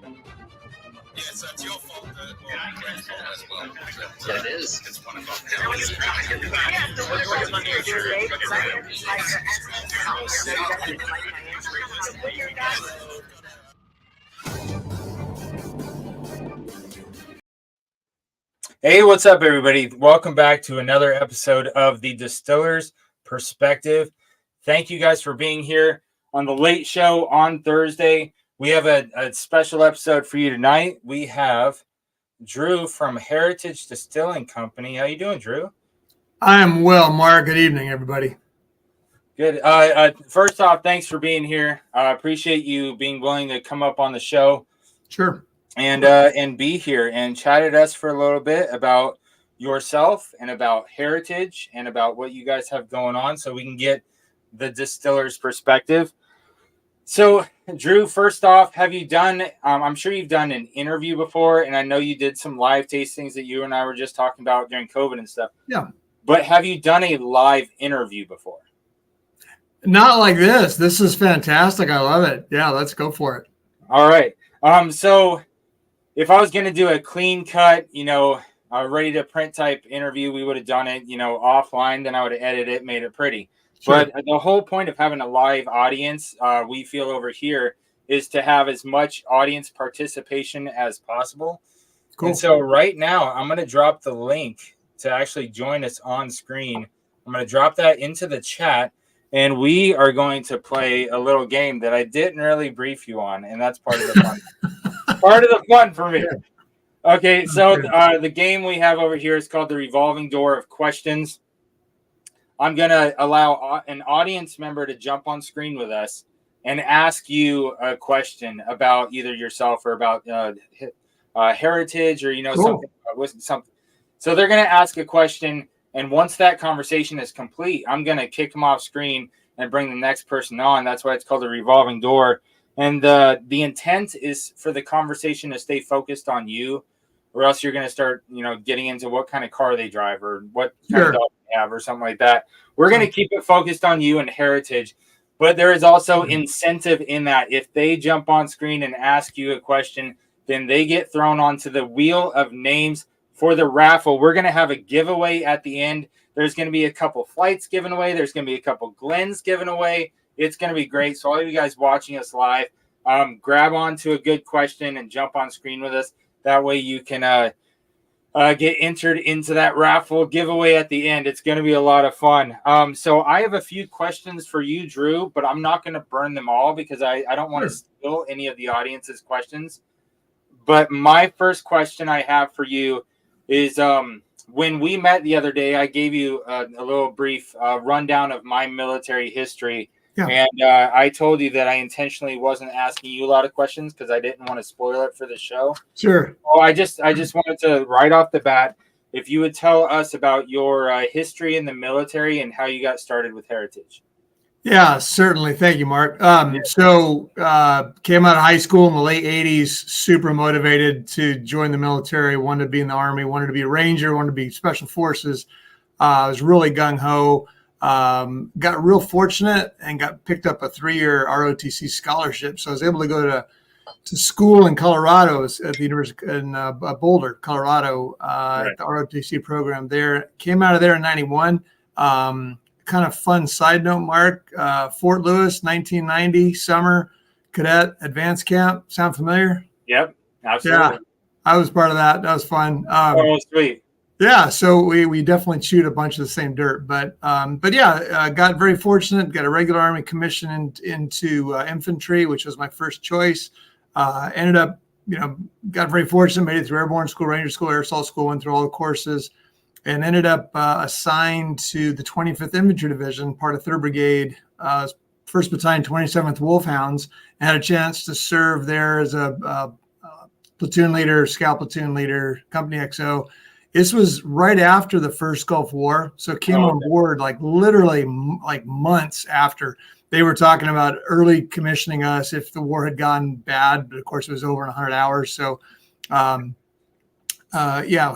Yeah, so it's your fault that as well. Yeah, it is. It's one of Hey, what's up, everybody? Welcome back to another episode of the Distiller's Perspective. Thank you guys for being here on the late show on Thursday. We have a special episode for you tonight. We have Drew from Heritage Distilling Company. How you doing, Drew? I am well, Mark. Good evening, everybody. Good. First off, thanks for being here. I appreciate you being willing to come up on the show. Sure. And be here and chat at us for a little bit about yourself and about Heritage and about what you guys have going on so we can get the distiller's perspective. So, Drew, first off, have you done, I'm sure you've done an interview before, and I know you did some live tastings that you and I were just talking about during COVID and stuff. Yeah. But have you done a live interview before? Not like this. This is fantastic. I love it. Yeah, let's go for it. All right. So if I was going to do a clean cut, ready to print type interview, we would have done it, offline. Then I would have edited it, made it pretty. Sure. But the whole point of having a live audience, we feel over here, is to have as much audience participation as possible. Cool. And so right now, I'm going to drop the link to actually join us on screen. I'm going to drop that into the chat, and we are going to play a little game that I didn't really brief you on, and that's part of the fun. Part of the fun for me. Okay, so the game we have over here is called the revolving door of questions. I'm going to allow an audience member to jump on screen with us and ask you a question about either yourself or about Heritage or, cool. something. So they're going to ask a question, and once that conversation is complete, I'm going to kick them off screen and bring the next person on. That's why it's called a revolving door. And the intent is for the conversation to stay focused on you, or else you're going to start, getting into what kind of car they drive or what kind of dog they have or something like that. We're going to keep it focused on you and Heritage, but there is also incentive in that. If they jump on screen and ask you a question, then they get thrown onto the wheel of names for the raffle. We're going to have a giveaway at the end. There's going to be a couple flights given away. There's going to be a couple Glens given away. It's going to be great. So all of you guys watching us live, grab onto a good question and jump on screen with us. That way you can get entered into that raffle giveaway at the end. It's going to be a lot of fun. So I have a few questions for you, Drew, but I'm not going to burn them all because I don't want to steal any of the audience's questions. But my first question I have for you is when we met the other day, I gave you a little brief rundown of my military history. Yeah. And I told you that I intentionally wasn't asking you a lot of questions because I didn't want to spoil it for the show. Sure. So I just wanted to, right off the bat, if you would tell us about your history in the military and how you got started with Heritage. Yeah, certainly. Thank you, Mark. So came out of high school in the late 80s, super motivated to join the military, wanted to be in the Army, wanted to be a Ranger, wanted to be Special Forces. I was really gung-ho. Got real fortunate and got picked up a 3-year ROTC scholarship. So I was able to go to school in Colorado at the University in Boulder, Colorado, at the ROTC program there. Came out of there in 91. Kind of fun side note, Mark, Fort Lewis, 1990 summer cadet advanced camp. Sound familiar? Yep, absolutely. Yeah, I was part of that. That was fun. Sweet. Yeah, so we definitely chewed a bunch of the same dirt, but yeah, got very fortunate. Got a regular Army commission into infantry, which was my first choice. Ended up, got very fortunate. Made it through airborne school, Ranger school, air assault school. Went through all the courses, and ended up assigned to the 25th Infantry Division, part of 3rd Brigade, 1st Battalion, 27th Wolfhounds, and had a chance to serve there as a platoon leader, scout platoon leader, Company XO. This was right after the first Gulf War, so came on board literally months after. They were talking about early commissioning us if the war had gone bad, but of course it was over in 100 hours. So,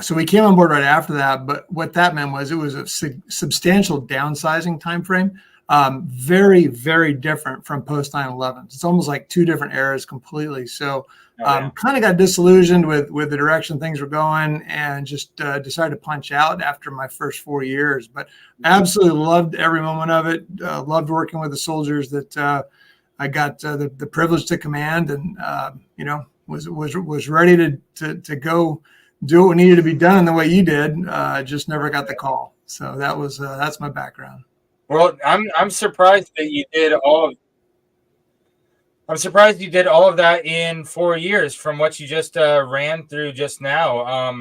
so we came on board right after that. But what that meant was it was a substantial downsizing time frame. Very, very different from post 9/11. It's almost like two different eras completely. So kind of got disillusioned with the direction things were going, and just decided to punch out after my first 4 years. But absolutely loved every moment of it. Loved working with the soldiers that I got the privilege to command, and was ready to go do what needed to be done the way you did. Just never got the call. So that's my background. Well, I'm surprised that you did all of. I'm surprised you did all of that in 4 years from what you just ran through just now.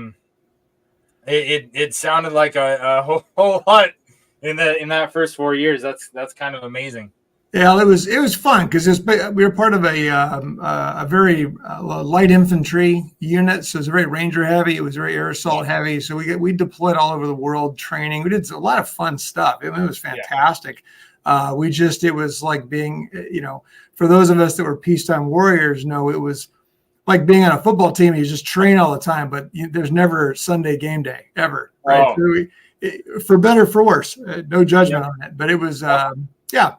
It sounded like a whole lot in that first 4 years. That's kind of amazing. Yeah, it was fun because we were part of a very light infantry unit, so it was very ranger heavy. It was very air assault heavy. So we deployed all over the world training. We did a lot of fun stuff. It was fantastic. It was like being, for those of us that were peacetime warriors, it was like being on a football team. You just train all the time, but there's never Sunday game day ever, right? Oh. So for better or for worse, no judgment on it, but it was.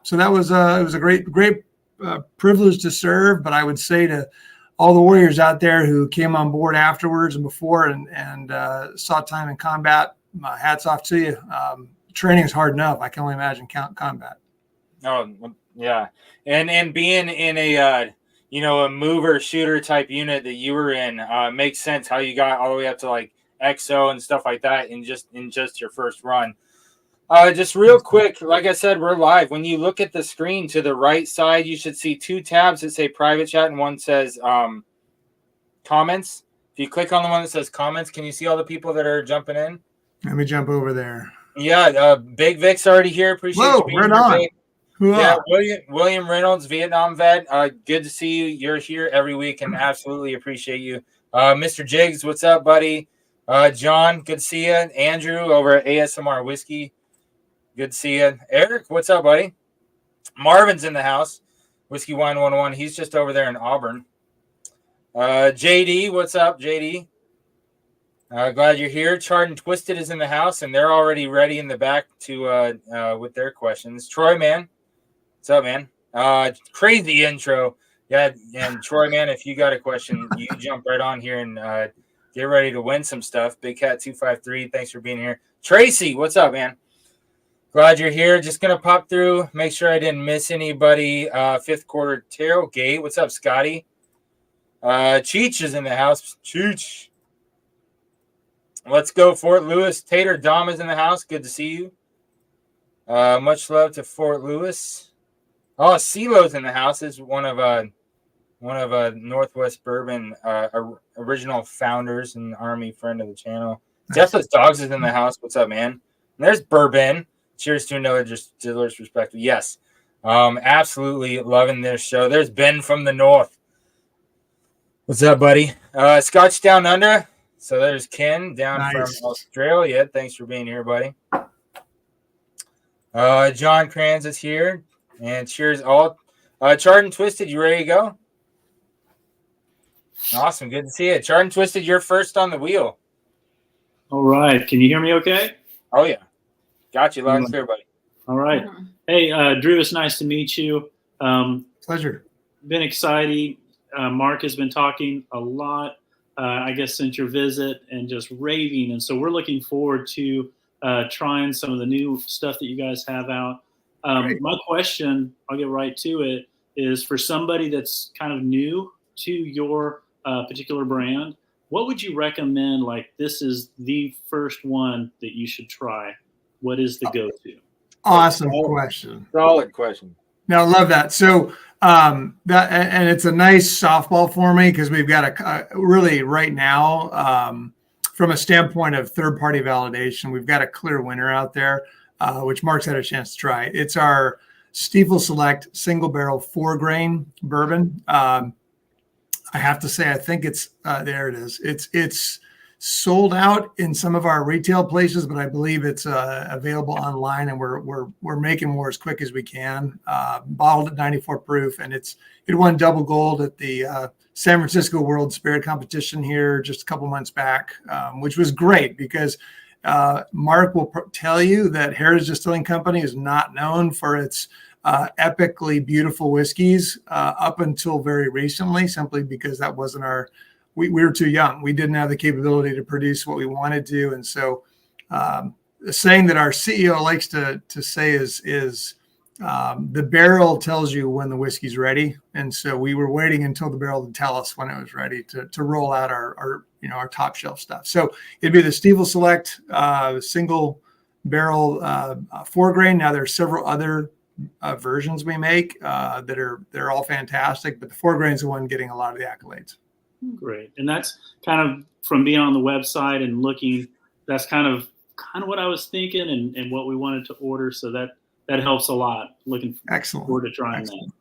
So that was it was a great privilege to serve. But I would say to all the warriors out there who came on board afterwards and before and saw time in combat, my hats off to you. Training is hard enough. I can only imagine combat. Oh yeah, and being in a a mover shooter type unit that you were in makes sense how you got all the way up to like XO and stuff like that in just your first run. Just real quick, like I said, we're live. When you look at the screen to the right side, you should see two tabs that say private chat and one says comments. If you click on the one that says comments, can you see all the people that are jumping in? Let me jump over there. Yeah, Big Vic's already here. Appreciate you being right on. Yeah, William Reynolds, Vietnam vet. Good to see you. You're here every week and absolutely appreciate you. Mr. Jiggs, what's up, buddy? John, good to see you. Andrew over at ASMR Whiskey. Good to see you. Eric, what's up, buddy? Marvin's in the house. WhiskeyWine101. He's just over there in Auburn. JD, what's up, JD? Glad you're here. Charred and Twisted is in the house, and they're already ready in the back to with their questions. TroyMan, what's up, man? Crazy intro. Yeah, and TroyMan, if you got a question, you jump right on here and get ready to win some stuff. Big Cat 253, thanks for being here. Tracy, what's up, man? Glad you're here. Just going to pop through. Make sure I didn't miss anybody. Fifth quarter tailgate. What's up, Scotty? Cheech is in the house. Cheech. Let's go, Fort Lewis. Tater Dom is in the house. Good to see you. Much love to Fort Lewis. Oh, CeeLo's in the house. Is one of Northwest Bourbon original founders and Army friend of the channel. Nice. Deathless Dogs is in the house. What's up, man? And there's Bourbon. Cheers to another distiller's perspective. Yes. Absolutely loving this show. There's Ben from the north. What's up, buddy? Scotch Down Under. So there's Ken down from Australia. Thanks for being here, buddy. John Kranz is here. And cheers all. Charred and Twisted, you ready to go? Awesome. Good to see you. Charred and Twisted, you're first on the wheel. All right. Can you hear me okay? Oh, yeah. Got you loud and clear, buddy. All right. Hey, Drew, it's nice to meet you. Pleasure. Been excited. Mark has been talking a lot, I guess, since your visit and just raving. And so we're looking forward to trying some of the new stuff that you guys have out. My question, I'll get right to it, is for somebody that's kind of new to your particular brand, what would you recommend? Like, this is the first one that you should try. What is the go-to? Awesome question. Solid question. No, I love that. So that, and it's a nice softball for me because we've got a really right now, from a standpoint of third-party validation, we've got a clear winner out there, which Mark's had a chance to try. It's our Stiefel Select single barrel 4-grain bourbon. I have to say, I think it's there. It is. It's sold out in some of our retail places, but I believe it's available online, and we're making more as quick as we can. Bottled at 94 proof, and it won double gold at the San Francisco World Spirit Competition here just a couple months back, which was great because Mark will tell you that Heritage Distilling Company is not known for its epically beautiful whiskeys up until very recently, simply because that wasn't we were too young. We didn't have the capability to produce what we wanted to. And so the saying that our CEO likes to say is the barrel tells you when the whiskey's ready. And so we were waiting until the barrel to tell us when it was ready to roll out our top shelf stuff. So it'd be the Stiefel Select single barrel 4-grain. Now there's several other versions we make they're all fantastic, but the 4-grain is the one getting a lot of the accolades. Great. And that's kind of from being on the website and looking, that's kind of what I was thinking and what we wanted to order. So that helps a lot. Looking forward to trying that.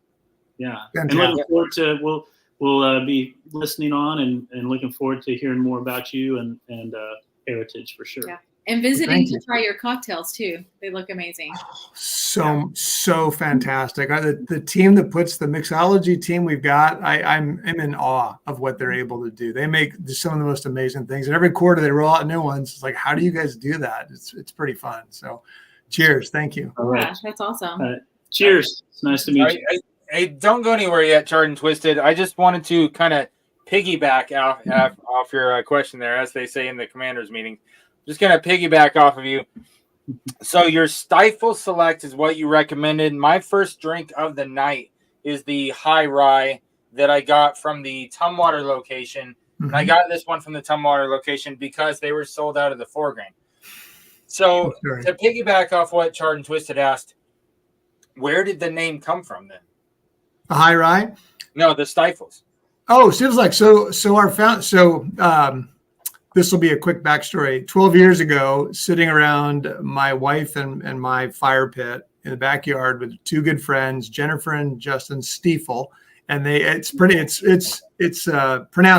Yeah. Fantastic. And looking forward to, we'll be listening on and looking forward to hearing more about you and Heritage for sure. Yeah. And visiting to try your cocktails too. They look amazing. So fantastic. The team that puts the mixology team we've got, I'm in awe of what they're able to do. They make some of the most amazing things. And every quarter they roll out new ones. It's like, how do you guys do that? It's pretty fun. So cheers. Thank you. All right. Yeah, that's awesome. Cheers. It's nice to meet you. Hey, don't go anywhere yet, Charred and Twisted. I just wanted to kind of piggyback off your question there, as they say in the commanders meeting. Just going to piggyback off of you. So your Stiefel Select is what you recommended. My first drink of the night is the High Rye that I got from the Tumwater location. Mm-hmm. And I got this one from the Tumwater location because they were sold out of the 4-grain. So to piggyback off what Charred and Twisted asked, where did the name come from then? The High Rye? No, the Stiefels. Oh, Stiefels like so this will be a quick backstory. 12 years ago, sitting around my wife and my fire pit in the backyard with two good friends, Jennifer and Justin Stiefel, and it's pronounced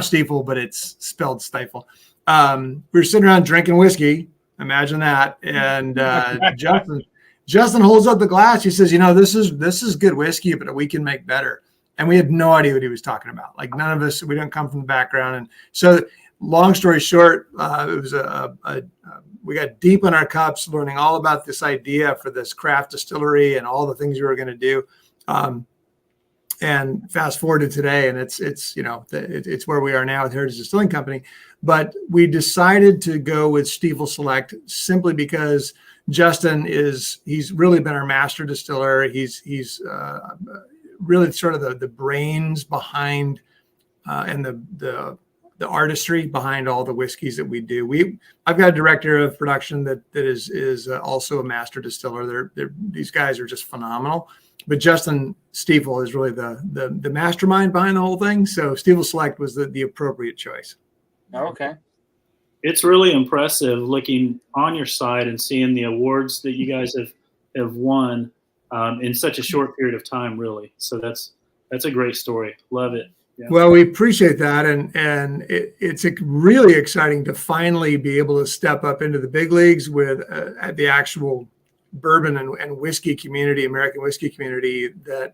Stiefel, but it's spelled Stiefel. We were sitting around drinking whiskey. Imagine that. And Justin holds up the glass. He says, this is good whiskey, but we can make better. And we had no idea what he was talking about. Like none of us, we don't come from the background. And so long story short, it was we got deep in our cups learning all about this idea for this craft distillery and all the things we were going to do. And fast forward to today, and it's where we are now with Heritage Distilling Company. But we decided to go with Stiefel Select simply because Justin he's really been our master distiller. He's really sort of the brains behind and the artistry behind all the whiskeys that we do. I've got a director of production that is also a master distiller. These guys are just phenomenal. But Justin Stiefel is really the mastermind behind the whole thing. So Stiefel Select was the appropriate choice. Okay. It's really impressive looking on your site and seeing the awards that you guys have won in such a short period of time, really. So that's a great story. Love it. Yeah. Well, we appreciate that. And it's really exciting to finally be able to step up into the big leagues with the actual bourbon and whiskey community, American whiskey community that,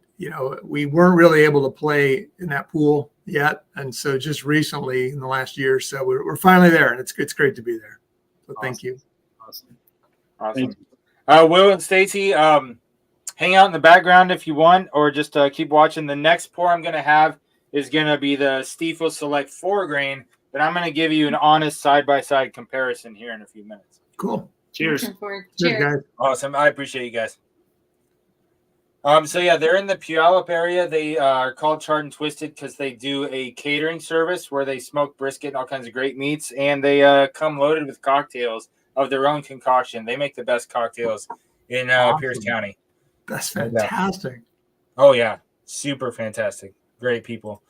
we weren't really able to play in that pool yet. And so just recently in the last year or so, we're finally there, and it's great to be there. So Thank you. Awesome. Will and Stacy, hang out in the background if you want, or just keep watching. The next pour I'm going to have is going to be the Stiefel Select 4-grain, but I'm going to give you an honest side-by-side comparison here in a few minutes. Cool. Cheers. Cheers. Guys. Awesome. I appreciate you guys. So yeah, they're in the Puyallup area. They are called Charred and Twisted because they do a catering service where they smoke brisket and all kinds of great meats, and they come loaded with cocktails of their own concoction. They make the best cocktails in Pierce County. That's fantastic. Oh yeah, super fantastic. Great people.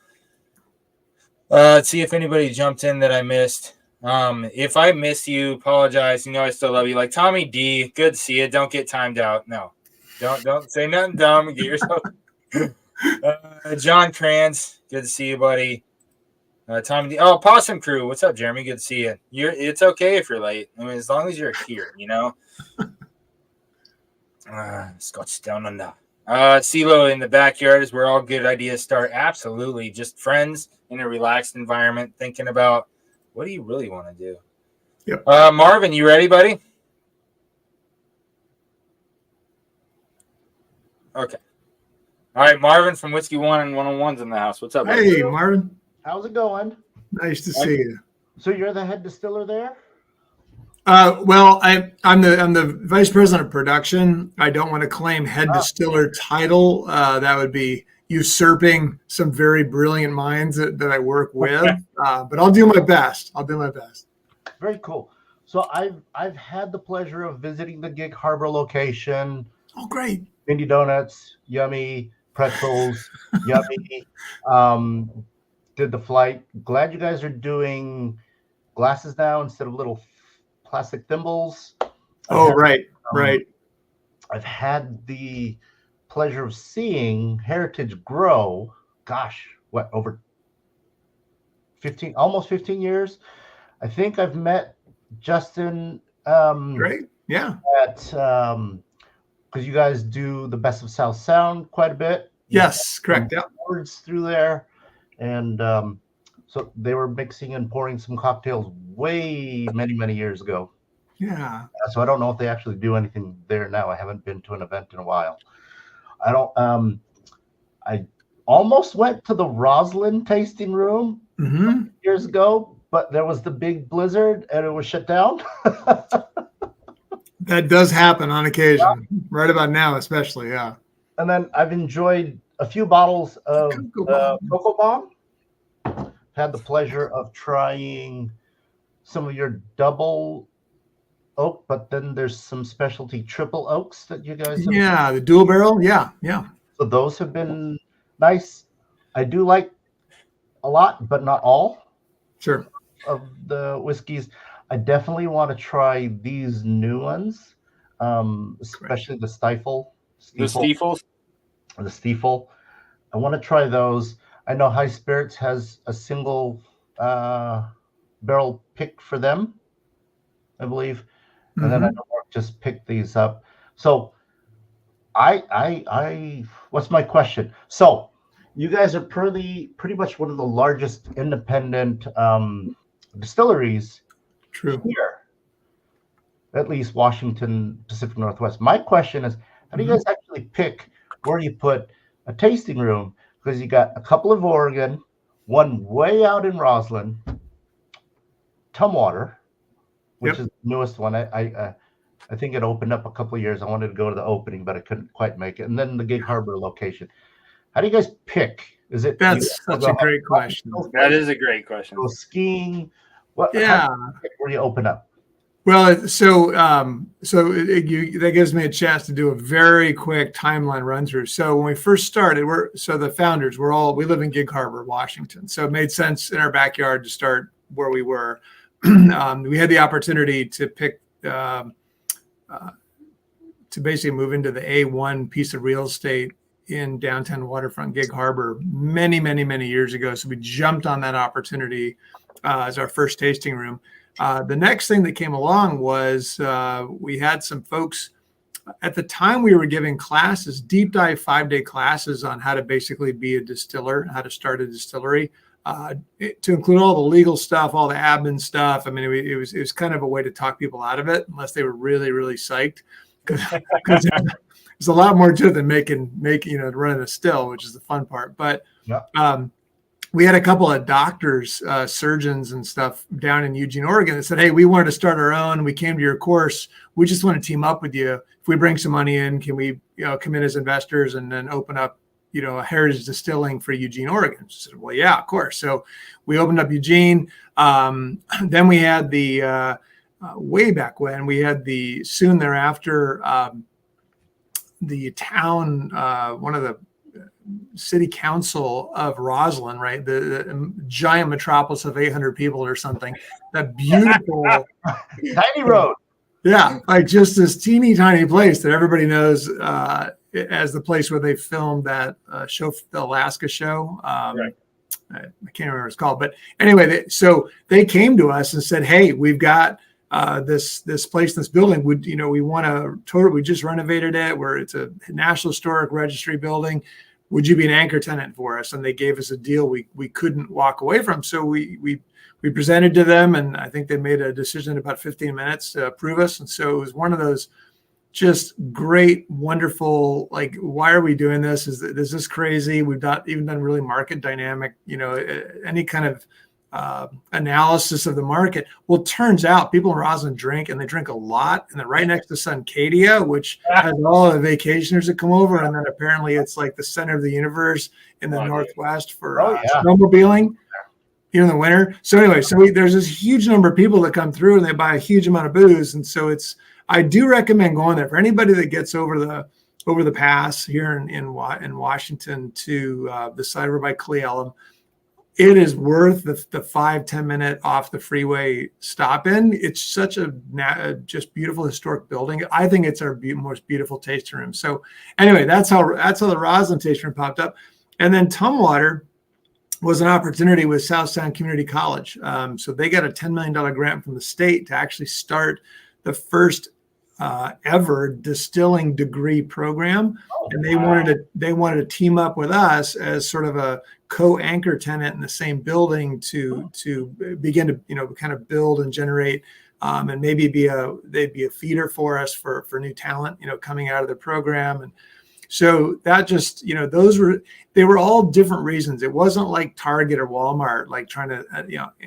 Let's see if anybody jumped in that I missed. If I missed you, apologize. I still love you. Like Tommy D, good to see you. Don't get timed out. No, don't say nothing dumb. Get yourself. John Kranz, good to see you, buddy. Tommy D. Oh, Possum Crew. What's up, Jeremy? Good to see you. It's okay if you're late. I mean, as long as you're here, Scotch down under. CeeLo in the backyard is where all good ideas start. Absolutely. Just friends in a relaxed environment thinking about what do you really want to do? Yep. Marvin, you ready, buddy? Okay. All right, Marvin from WhiskeyWine101's in the house. What's up, buddy? Hey, Marvin. How's it going? Nice to see you. So you're the head distiller there? Well, I'm the vice president of production. I don't want to claim head distiller title. That would be usurping some very brilliant minds that I work with. But I'll do my best. Very cool. So I've had the pleasure of visiting the Gig Harbor location. Oh, great. Indie donuts, yummy. Pretzels, yummy. Did the flight. Glad you guys are doing glasses now instead of little plastic thimbles. Right. I've had the pleasure of seeing Heritage grow. Gosh, what, over 15, almost 15 years? I think I've met Justin. Great. Yeah. At because you guys do the Best of South Sound quite a bit. Yes, correct. Yeah. Words through there, and so they were mixing and pouring some cocktails way many years ago. Yeah. So I don't know if they actually do anything there now. I haven't been to an event in a while. I don't. I almost went to the Roslyn tasting room years ago, but there was the big blizzard and it was shut down. That does happen on occasion, right about now, especially. Yeah. And then I've enjoyed a few bottles of Cocoa Bomb. Had the pleasure of trying some of your double oak, but then there's some specialty triple oaks that you guys have. Yeah, the dual barrel. Yeah. So those have been nice. I do like a lot, but not all. Sure. Of the whiskeys. I definitely want to try these new ones, especially the Stiefel. The Stiefels? The Stiefel. I want to try those. I know High Spirits has a single barrel pick for them, I believe. And then I know Mark just picked these up. So I what's my question? So you guys are pretty much one of the largest independent distilleries. True. Here, at least Washington, Pacific Northwest. My question is, how do you guys actually pick where you put a tasting room? Because you got a couple of Oregon, one way out in Roslyn, Tumwater, which is the newest one. I think it opened up a couple of years. I wanted to go to the opening, but I couldn't quite make it. And then the Gig Harbor location. How do you guys pick? Is it that's such a great question? That is a great question. Go skiing. What? Yeah. Where do you open up? Well, so that gives me a chance to do a very quick timeline run through. So when we first started, the founders we live in Gig Harbor, Washington. So it made sense in our backyard to start where we were. We had the opportunity to pick to basically move into the A1 piece of real estate in downtown waterfront Gig Harbor many years ago. So we jumped on that opportunity as our first tasting room. The next thing that came along was we had some folks at the time. We were giving classes, deep dive 5-day classes on how to basically be a distiller, how to start a distillery, to include all the legal stuff, all the admin stuff. I mean, it was kind of a way to talk people out of it, unless they were really psyched, because there's a lot more to it than making running a still, which is the fun part. But we had a couple of doctors, surgeons and stuff down in Eugene, Oregon that said, hey, we wanted to start our own. We came to your course. We just want to team up with you. If we bring some money in, can we come in as investors and then open up a Heritage Distilling for Eugene, Oregon? So I said, well, yeah, of course. So we opened up Eugene. Then we had the way back when we had soon thereafter, the town, one of the city council of Roslyn, right? The giant metropolis of 800 people or something. That beautiful tiny road. Yeah, like just this teeny tiny place that everybody knows as the place where they filmed that show, the Alaska show. Right. I can't remember what it's called, but anyway, so they came to us and said, "Hey, we've got this place, this building. We want to tour. We just renovated it. It's a National Historic Registry building. would you be an anchor tenant for us? And they gave us a deal we couldn't walk away from. So we presented to them, and I think they made a decision in about 15 minutes to approve us. And so it was one of those just great, wonderful, like, why are we doing this? Is this crazy? We've not even done really market dynamic, any kind of analysis of the market. Well, it turns out people in Roslyn drink, and they drink a lot, and they're right next to Suncadia, which has all the vacationers that come over, and then apparently it's like the center of the universe in the Northwest for snowmobiling, in the winter. So anyway, there's this huge number of people that come through, and they buy a huge amount of booze, and so I do recommend going there for anybody that gets over the pass here in Washington to the side over by Cle Elum. It is worth the 5-10 minute off the freeway stop in. It's such a just beautiful historic building. I think it's our most beautiful tasting room. So anyway, that's how the Roslyn tasting room popped up. And then Tumwater was an opportunity with Southtown Community College. So they got a $10 million grant from the state to actually start the first ever distilling degree program. And they wanted to team up with us as sort of a co-anchor tenant in the same building to begin to kind of build and generate and maybe they'd be a feeder for us for new talent coming out of the program. And so that just they were all different reasons. It wasn't like Target or Walmart like trying to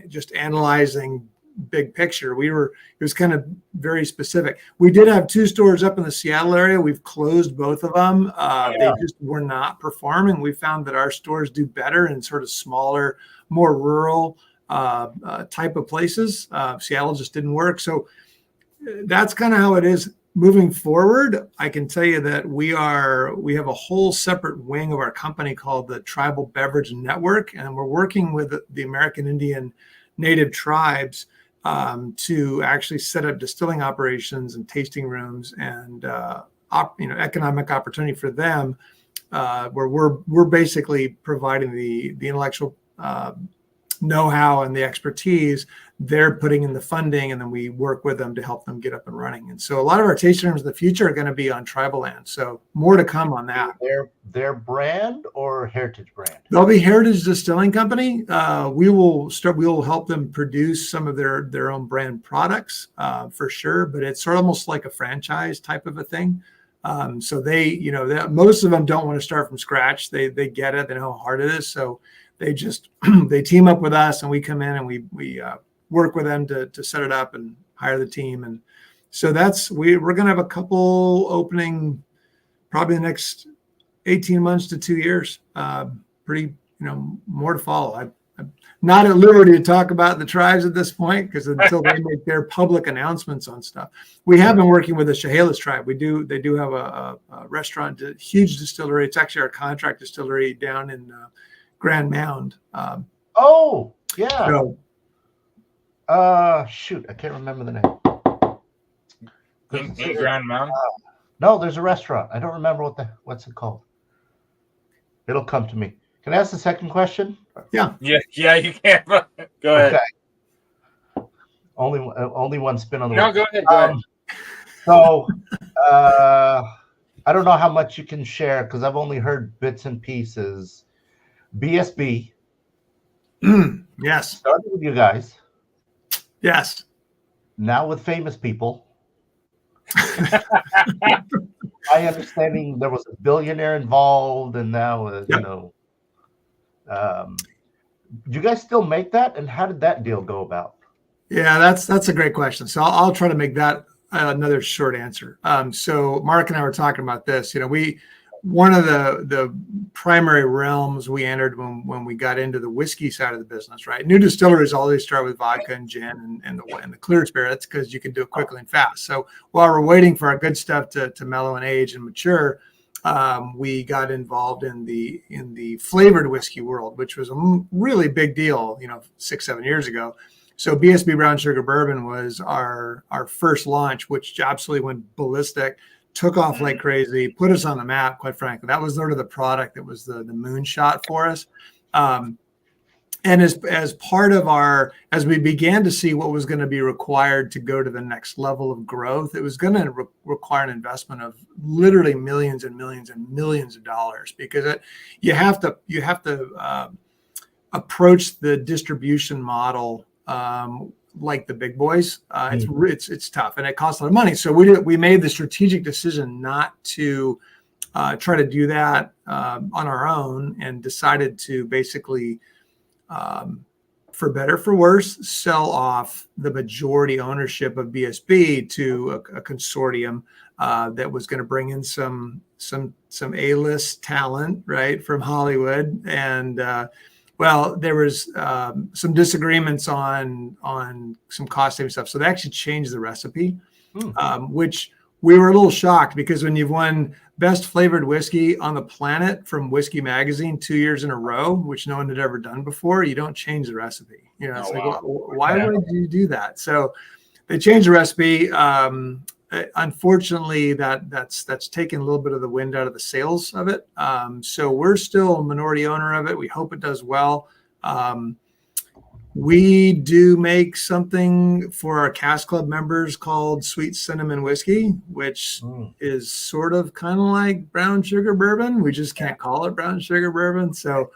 just analyzing big picture. It was kind of very specific. We did have 2 stores up in the Seattle area. We've closed both of them. They just were not performing. We found that our stores do better in sort of smaller, more rural type of places. Seattle just didn't work. So that's kind of how it is moving forward. I can tell you that we have a whole separate wing of our company called the Tribal Beverage Network, and we're working with the American Indian Native tribes to actually set up distilling operations and tasting rooms and economic opportunity for them, where we're basically providing the intellectual know-how and the expertise. They're putting in the funding, and then we work with them to help them get up and running. And so a lot of our tasting rooms in the future are going to be on tribal land. So more to come on that. Their brand or Heritage brand? They'll be Heritage Distilling Company. We will help them produce some of their own brand products for sure, but it's sort of almost like a franchise type of a thing. So most of them don't want to start from scratch. They get it. They know how hard it is. So they just they team up with us, and we come in and we work with them to set it up and hire the team. And so we're going to have a couple opening probably the next 18 months to 2 years. Pretty, more to follow. I'm not at liberty to talk about the tribes at this point because until they make their public announcements on stuff. We have been working with the Chehalis tribe. They do have a restaurant, a huge distillery. It's actually our contract distillery down in Grand Mound. Shoot, I can't remember the name. In Grand Mound? No, there's a restaurant. I don't remember what's it called. It'll come to me. Can I ask the second question? Yeah, you can. Go ahead. Okay. Only one spin on the wheel. No, go ahead. So, I don't know how much you can share because I've only heard bits and pieces. BSB. Yes. Started with you guys. Yes. Now with famous people. My understanding there was a billionaire involved, and now do you guys still make that? And how did that deal go about? Yeah, that's a great question. So I'll try to make that another short answer. So Mark and I were talking about this. One of the primary realms we entered when we got into the whiskey side of the business, right? New distilleries always start with vodka and gin and the clear spirits because you can do it quickly and fast. So while we're waiting for our good stuff to mellow and age and mature, we got involved in the flavored whiskey world, which was a really big deal, 6-7 years ago. So BSB Brown Sugar Bourbon was our first launch, which absolutely went ballistic. Took off like crazy, put us on the map, quite frankly. That was sort of the product that was the moonshot for us. And as part of as we began to see what was going to be required to go to the next level of growth, it was going to require an investment of literally millions and millions and millions of dollars, because you have to approach the distribution model like the big boys. It's tough and it costs a lot of money. So we made the strategic decision not to try to do that on our own, and decided to basically, for better for worse, sell off the majority ownership of BSB to a consortium that was going to bring in some A-list talent, right, from Hollywood. And well, there was some disagreements on some cost saving stuff, so they actually changed the recipe, which we were a little shocked, because when you've won best flavored whiskey on the planet from Whiskey Magazine 2 years in a row, which no one had ever done before, you don't change the recipe. It's why would you do that? So they changed the recipe. Unfortunately, that's taken a little bit of the wind out of the sails of it. So we're still a minority owner of it. We hope it does well. We do make something for our Cask Club members called Sweet Cinnamon Whiskey, which is sort of kind of like brown sugar bourbon. We just can't call it brown sugar bourbon. So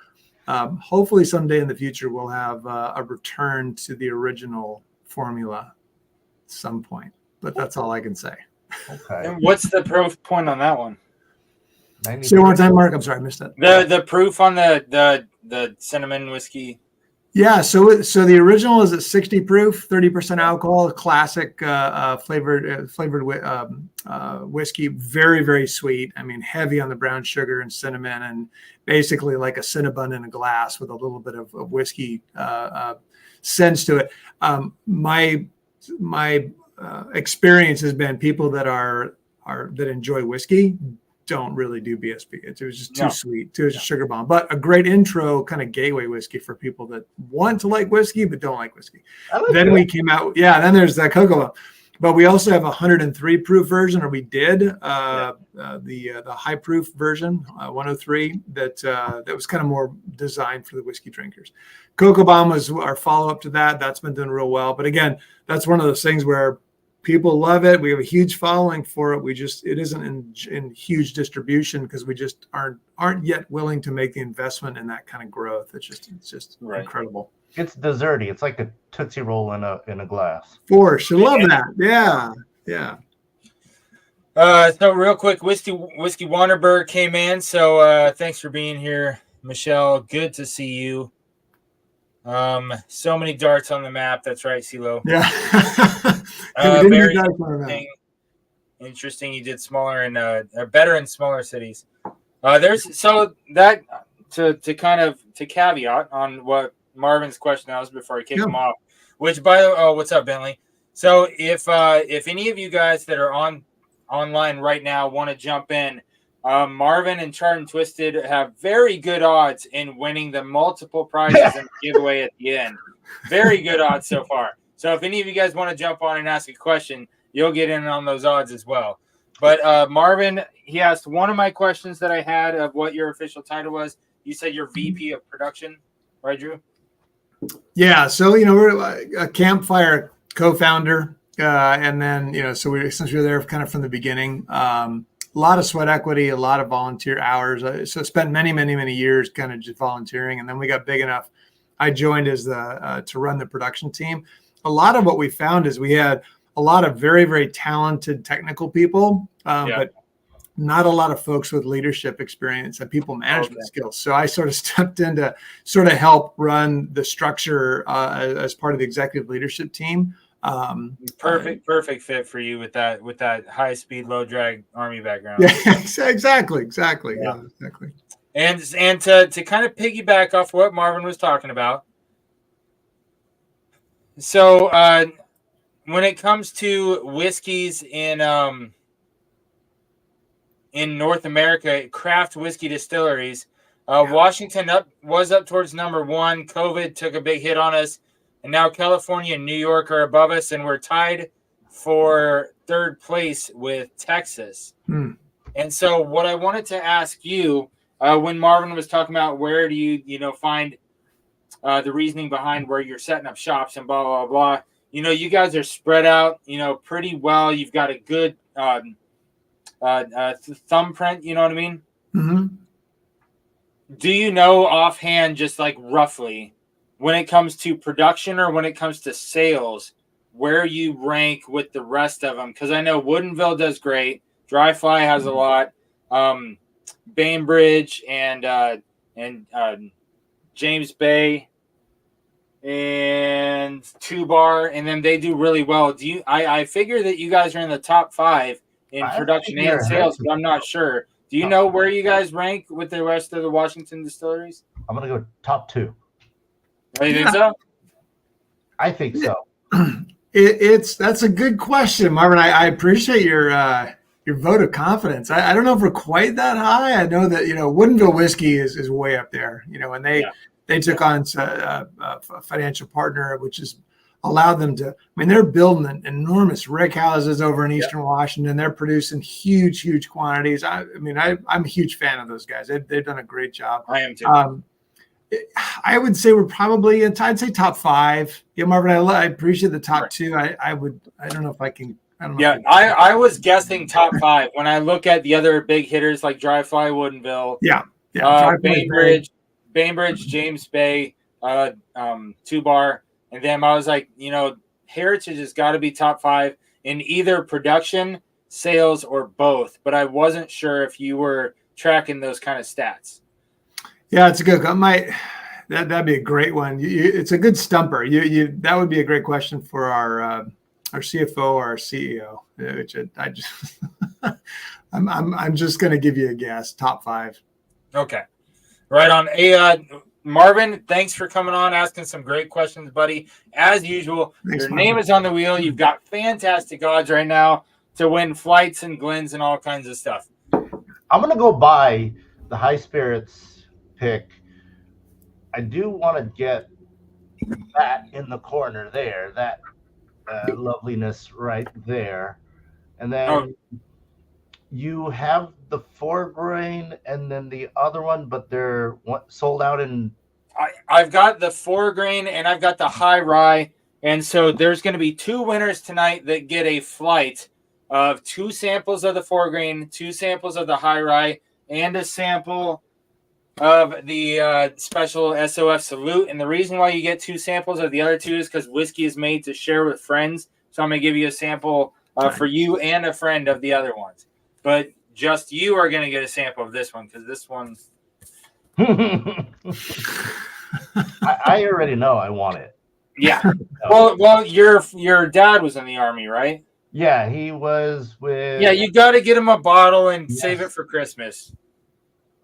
hopefully someday in the future, we'll have a return to the original formula at some point. But that's all I can say. Okay. And what's the proof point on that one? Say one more time, Mark. I'm sorry, I missed it. The proof on the cinnamon whiskey. Yeah, so the original is at 60 proof, 30% alcohol, classic flavored whiskey, very, very sweet. I mean, heavy on the brown sugar and cinnamon, and basically like a Cinnabon in a glass with a little bit of whiskey sense to it. My experience has been people that enjoy whiskey don't really do BSB. It was just too sweet, too sugar bomb. But a great intro kind of gateway whiskey for people that want to like whiskey but don't like whiskey. Then we came out, then there's that cocoa bomb. But we also have a 103 proof version, or we did the high proof version, 103, that was kind of more designed for the whiskey drinkers. Cocoa bomb was our follow up to that. That's been doing real well. But again, that's one of those things where people love it. We have a huge following for it. It isn't in huge distribution because we just aren't yet willing to make the investment in that kind of growth. It's just incredible. It's desserty. It's like a Tootsie Roll in a glass. For sure. Love that. Yeah. So real quick, Whiskey Wanderberg came in. So thanks for being here, Michelle. Good to see you. So many darts on the map. That's right, CeeLo. Yeah. Very interesting. You did smaller and better in smaller cities. There's so that to caveat on what Marvin's question was before I kick him off. Which what's up, Bentley? So if any of you guys that are online right now want to jump in, Marvin and Charred and Twisted have very good odds in winning the multiple prizes and giveaway at the end. Very good odds so far. So if any of you guys want to jump on and ask a question, you'll get in on those odds as well. But Marvin, he asked one of my questions that I had of what your official title was. You said you're VP of production, right, Drew? Yeah. So, we're a Campfire co-founder. And then, since we were there kind of from the beginning, a lot of sweat equity, a lot of volunteer hours. So spent many, many, many years kind of just volunteering. And then we got big enough. I joined as to run the production team. A lot of what we found is we had a lot of very, very talented technical people, but not a lot of folks with leadership experience and people management skills. So I sort of stepped in to sort of help run the structure as part of the executive leadership team. Perfect fit for you with that high speed, low drag Army background. Yeah, exactly. Yeah, exactly. And to kind of piggyback off what Marvin was talking about. So when it comes to whiskeys in North America, craft whiskey distilleries, Washington was up towards number one. COVID took a big hit on us. And now California and New York are above us, and we're tied for third place with Texas. And so what I wanted to ask you, when Marvin was talking about where do you find the reasoning behind where you're setting up shops and blah, blah, blah. You know, you guys are spread out, you know, pretty well. You've got a good thumbprint, you know what I mean? Mm-hmm. Do you know offhand, just like roughly, when it comes to production or when it comes to sales, where you rank with the rest of them? Because I know Woodinville does great. Dry Fly has a lot. Bainbridge and James Bay and Two Bar, and then they do really well. Do you? I figure that you guys are in the top 5 in production and sales, but I'm not sure. Do you know where you guys rank with the rest of the Washington distilleries? I'm gonna go top 2. Oh, you think so? I think so. That's a good question, Marvin. I appreciate your vote of confidence. I don't know if we're quite that high. I know that, you know, Woodinville whiskey is way up there, you know, and they took on a financial partner, which has allowed them to, I mean, they're building enormous rick houses over in Eastern Washington. They're producing huge quantities. I'm a huge fan of those guys. They've done a great job. I am too. I would say we're probably, I'd say top 5. Yeah, Marvin, I appreciate the top 2. I don't know if I can. I don't know. Yeah, I was guessing top 5 when I look at the other big hitters like Dry Fly, Woodinville, Bainbridge, James Bay, Two Bar, and then I was like, you know, Heritage has got to be top 5 in either production, sales, or both. But I wasn't sure if you were tracking those kind of stats. Yeah, it's a good. That'd be a great one. It's a good stumper. That would be a great question for our CFO or our CEO. Which I just I'm just going to give you a guess. Top 5. Okay, right on. Hey, Marvin, thanks for coming on, asking some great questions, buddy. As usual, Thanks, your Marvin. name is on the wheel. You've got fantastic odds right now to win flights and Glens and all kinds of stuff. I'm gonna go buy the high spirits pick. I do want to get that in the corner there, that loveliness right there, and then you have the 4-grain and then the other one, but they're sold out in. I've got the 4-grain and I've got the high rye, and so there's going to be 2 winners tonight that get a flight of 2 samples of the 4-grain, 2 samples of the high rye, and a sample of the special SOF Salute. And the reason why you get 2 samples of the other 2 is because whiskey is made to share with friends. So I'm going to give you a sample for you and a friend of the other ones. But just you are going to get a sample of this one because this one. I already know I want it. Yeah. Well, your dad was in the Army, right? Yeah, he was with. Yeah, you got to get him a bottle and save it for Christmas.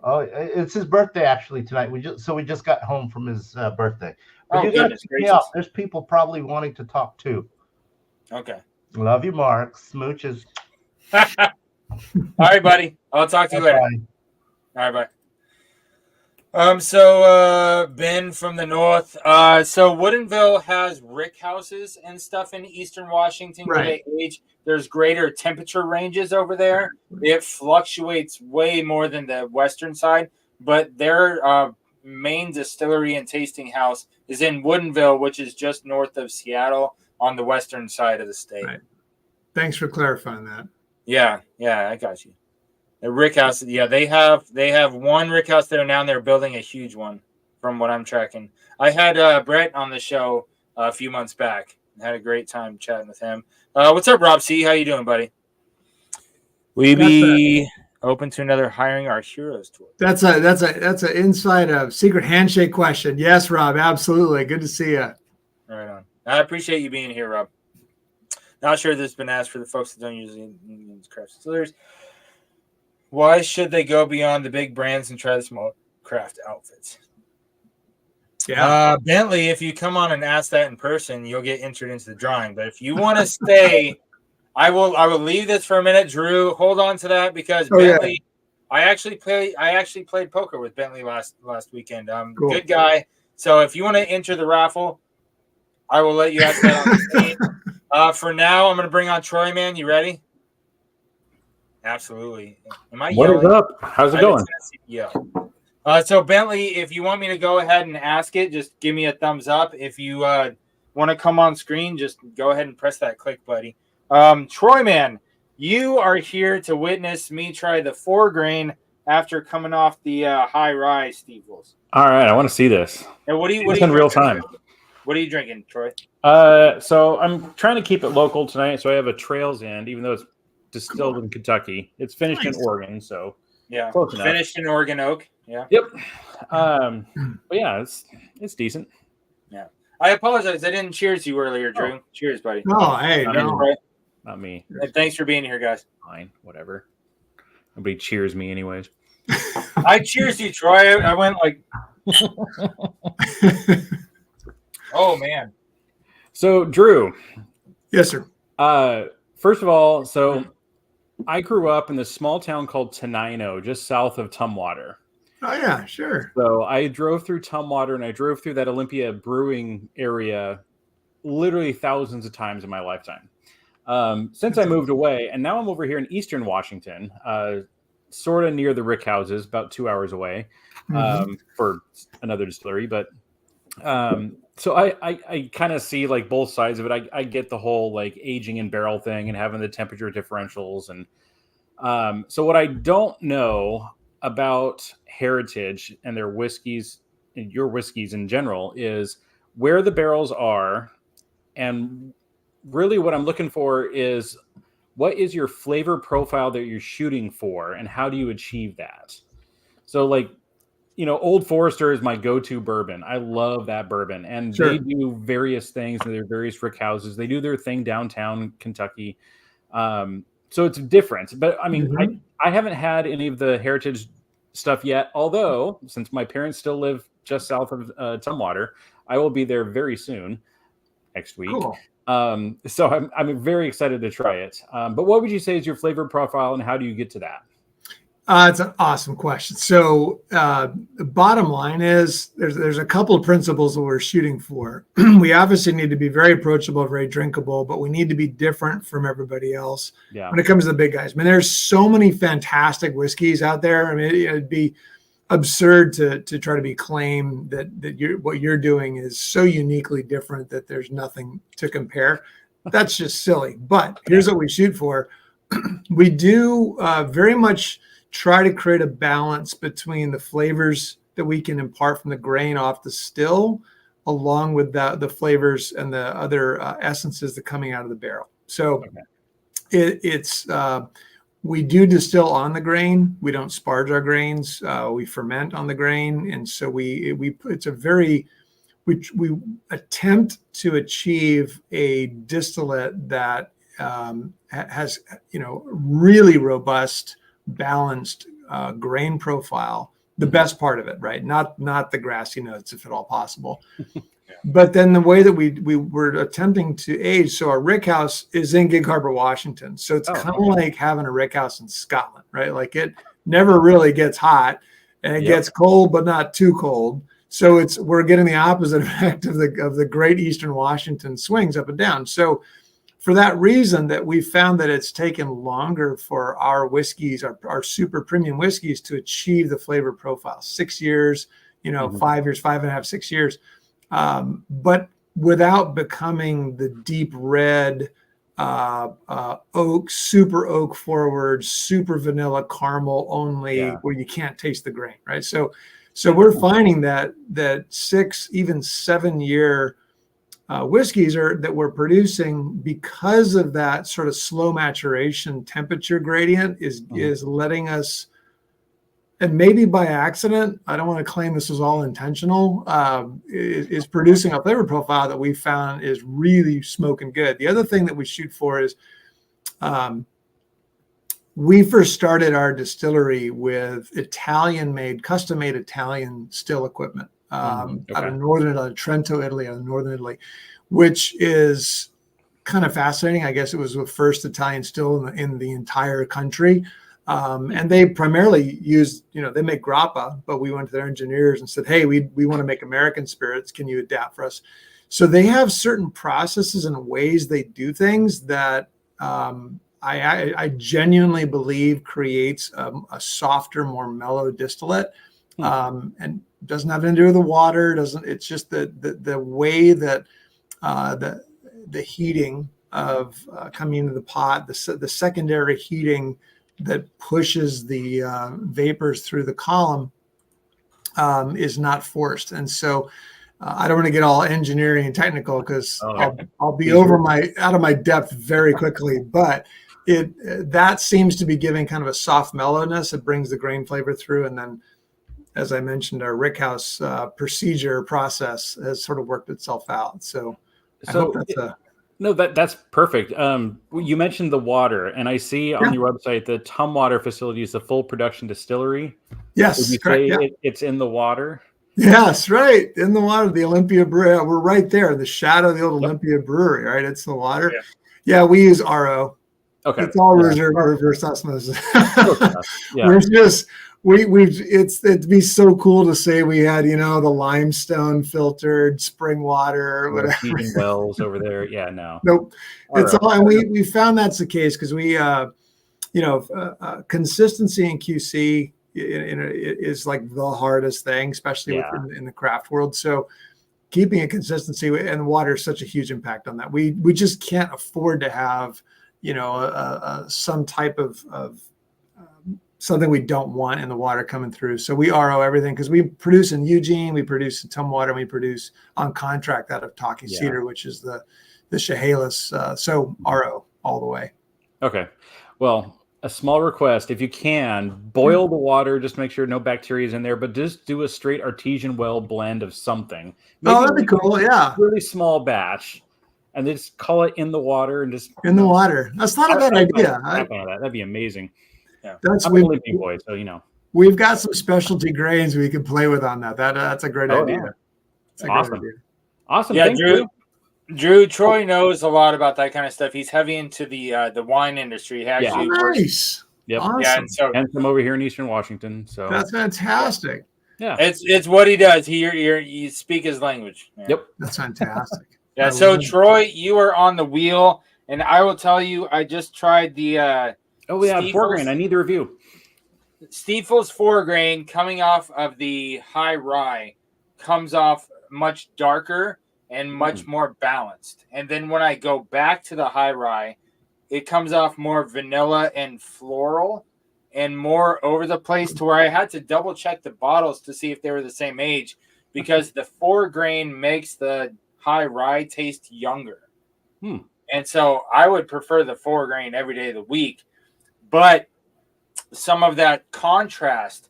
Oh, it's his birthday actually tonight. We just got home from his birthday. But you gotta pick me up. There's people probably wanting to talk too. Okay. Love you, Mark. Smooches. All right, buddy. I'll talk to you later. All right, bye. So Ben from the north. So Woodinville has rick houses and stuff in Eastern Washington where they age. There's greater temperature ranges over there. It fluctuates way more than the western side, but their main distillery and tasting house is in Woodinville, which is just north of Seattle on the western side of the state. Right. Thanks for clarifying that. Yeah, I got you. The rick house, they have one rick house there now, and they're building a huge one from what I'm tracking. I had Brett on the show a few months back and had a great time chatting with him. What's up, Rob C? How you doing, buddy? We be open to another hiring our heroes tour. That's an inside secret handshake question. Yes, Rob, absolutely. Good to see you. Right on. I appreciate you being here, Rob. Not sure this has been asked for the folks that don't use craft distillers. Why should they go beyond the big brands and try the small craft outfits? Yeah, Bentley, if you come on and ask that in person, you'll get entered into the drawing. But if you want to stay, I will leave this for a minute. Drew, hold on to that because Bentley. Yeah. I actually played poker with Bentley last weekend. Cool. Good guy. So if you want to enter the raffle, I will let you ask that on the screen. For now, I'm going to bring on TroyMan. You ready? Absolutely. Am I What yelling? is up? How's it going? Yeah. So Bentley, if you want me to go ahead and ask it, just give me a thumbs up. If you want to come on screen, just go ahead and press that click, buddy. TroyMan, you are here to witness me try the 4-grain after coming off the high rye Stiefels. All right, I want to see this. And what are you in real time? What are you drinking, Troy? So I'm trying to keep it local tonight. So I have a Trails End, even though it's distilled in Kentucky. It's finished in Oregon, so yeah, close enough. Finished in Oregon oak. Yeah. Yep. But yeah, it's decent. Yeah. I apologize. I didn't cheers you earlier, Drew. Oh. Cheers, buddy. Oh, hey, no. Not me. And thanks for being here, guys. Fine, whatever. Nobody cheers me, anyways. I cheers you, Troy. I went like, oh man. So, Drew. Yes, sir. First of all, so I grew up in this small town called Tenino, just south of Tumwater. Oh yeah, sure. So I drove through Tumwater and I drove through that Olympia brewing area literally thousands of times in my lifetime. Since I moved away, and now I'm over here in Eastern Washington, sort of near the Rick houses, about 2 hours away, for another distillery. But so I kind of see like both sides of it. I get the whole like aging in barrel thing and having the temperature differentials. And so what I don't know about Heritage and their whiskeys and your whiskeys in general is where the barrels are. And really what I'm looking for is what is your flavor profile that you're shooting for and how do you achieve that? So like, you know, Old Forester is my go-to bourbon. I love that bourbon. And they do various things in their various rick houses. They do their thing downtown Kentucky. So it's different. But I mean, I haven't had any of the Heritage stuff yet. Although, since my parents still live just south of Tumwater, I will be there very soon, next week. Cool. So I'm very excited to try it. But what would you say is your flavor profile and how do you get to that? It's an awesome question. So the bottom line is there's a couple of principles that we're shooting for. We obviously need to be very approachable, very drinkable, but we need to be different from everybody else when it comes to the big guys. I mean, there's so many fantastic whiskeys out there. I mean, it'd be absurd to try to claim that what you're doing is so uniquely different that there's nothing to compare. That's just silly. But here's what we shoot for. We do very much try to create a balance between the flavors that we can impart from the grain off the still, along with the flavors and the other essences that are coming out of the barrel. So it's we do distill on the grain. We don't sparge our grains. We ferment on the grain, and so we attempt to achieve a distillate that has really robust, balanced grain profile. The best part of it, right? Not the grassy notes, if at all possible. But then the way that we were attempting to age, so our rick house is in Gig Harbor, Washington. So it's kind of like having a rick house in Scotland, right? Like it never really gets hot and it gets cold, but not too cold. So we're getting the opposite effect of the great Eastern Washington swings up and down. So for that reason, that we found that it's taken longer for our whiskeys, our super premium whiskeys, to achieve the flavor profile. 6 years, 5 years, 5.5, 6 years. But without becoming the deep red oak, super oak forward, super vanilla caramel only, where you can't taste the grain, right? So we're finding that 6, even 7 year whiskeys that we're producing, because of that sort of slow maturation temperature gradient, is letting us. And maybe by accident, I don't want to claim this was all intentional, is producing a flavor profile that we found is really smoking good. The other thing that we shoot for is we first started our distillery with custom-made Italian still equipment out of northern Italy, Trento, Italy, out of northern Italy, which is kind of fascinating. I guess it was the first Italian still in the entire country. And they primarily use, they make grappa, but we went to their engineers and said, hey, we want to make American spirits. Can you adapt for us? So they have certain processes and ways they do things that I genuinely believe creates a softer, more mellow distillate. and doesn't have anything to do with the water. It's just the way that the heating of coming into the pot, the secondary heating that pushes the vapors through the column is not forced. And so I don't want to get all engineering and technical because I'll be out of my depth very quickly, but that seems to be giving kind of a soft mellowness. It brings the grain flavor through. And then, as I mentioned, our rickhouse process has sort of worked itself out. So I hope that's perfect. You mentioned the water, and I see on your website the Tumwater facility is the full production distillery. Yes, would you correct. say it's in the water? Yes, right. In the water, the Olympia Brewery. We're right there, the shadow of the old Olympia Brewery, right? It's the water. Yeah, we use RO. Okay. It's all reverse osmosis. Yeah. We're just it'd be so cool to say we had, the limestone filtered spring water or whatever. Heating wells over there. Yeah, no. Nope. It's all, and we found that's the case because we consistency in QC is like the hardest thing, especially in the craft world. So keeping a consistency and water is such a huge impact on that. We just can't afford to have, some type of something we don't want in the water coming through. So we RO everything because we produce in Eugene, we produce in Tumwater, and we produce on contract out of Talking Cedar, which is the Chehalis. So RO all the way. Okay. Well, a small request, if you can, boil the water, just make sure no bacteria is in there, but just do a straight artesian well blend of something. Maybe that'd be cool. Yeah. Really small batch. And they just call it in the water and just in the water. That's not a bad idea. That'd be amazing. Yeah. That's I'm a Olympian boy, so we've got some specialty grains we can play with on that. That's a great idea. Yeah. Awesome. Awesome. Yeah, Thank Drew, Troy knows a lot about that kind of stuff. He's heavy into the wine industry. He actually nice. Yep. Awesome. Yeah, and so I'm over here in Eastern Washington. So that's fantastic. Yeah. It's what he does. You speak his language. Man. Yep. That's fantastic. Yeah. So Troy, you are on the wheel, and I will tell you, I just tried the 4 grain. I need the review. Stiefel's 4 grain coming off of the high rye comes off much darker and much more balanced. And then when I go back to the high rye, it comes off more vanilla and floral and more over the place to where I had to double check the bottles to see if they were the same age because the 4 grain makes the high rye taste younger. And so I would prefer the 4 grain every day of the week. But some of that contrast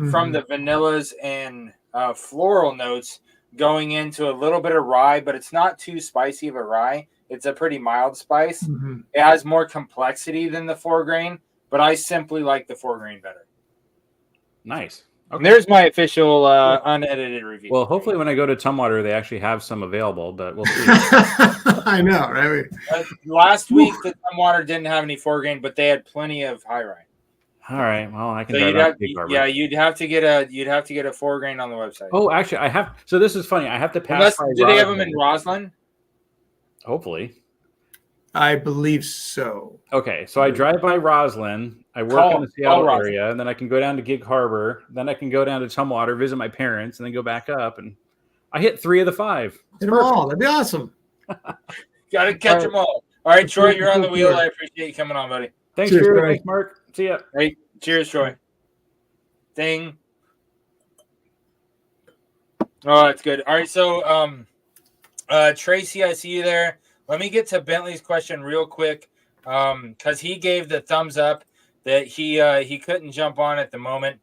from the vanillas and floral notes going into a little bit of rye, but it's not too spicy of a rye. It's a pretty mild spice. It has more complexity than the 4 grain, but I simply like the 4 grain better. Nice. Okay. There's my official unedited review. Well, hopefully when I go to Tumwater, they actually have some available, but we'll see. I know, right? Last week, the Tumwater didn't have any 4 grain, but they had plenty of high rye. All right. Well, I can. So you'd have to get a 4 grain on the website. Oh, actually, I have. So this is funny. I have to pass. Do they have them in Roslyn? Hopefully. I believe so. Okay, so I drive by Roslyn. I work in the Seattle area, and then I can go down to Gig Harbor. Then I can go down to Tumwater, visit my parents, and then go back up. And I hit 3 of the 5. Hit them all. That'd be awesome. Got to catch them all. All right, Troy, you're on the wheel. I appreciate you coming on, buddy. Thanks, Drew. Thanks, Mark. See ya. Hey, cheers, Troy. Ding. Oh, that's good. All right, so Tracy, I see you there. Let me get to Bentley's question real quick because he gave the thumbs up that he couldn't jump on at the moment.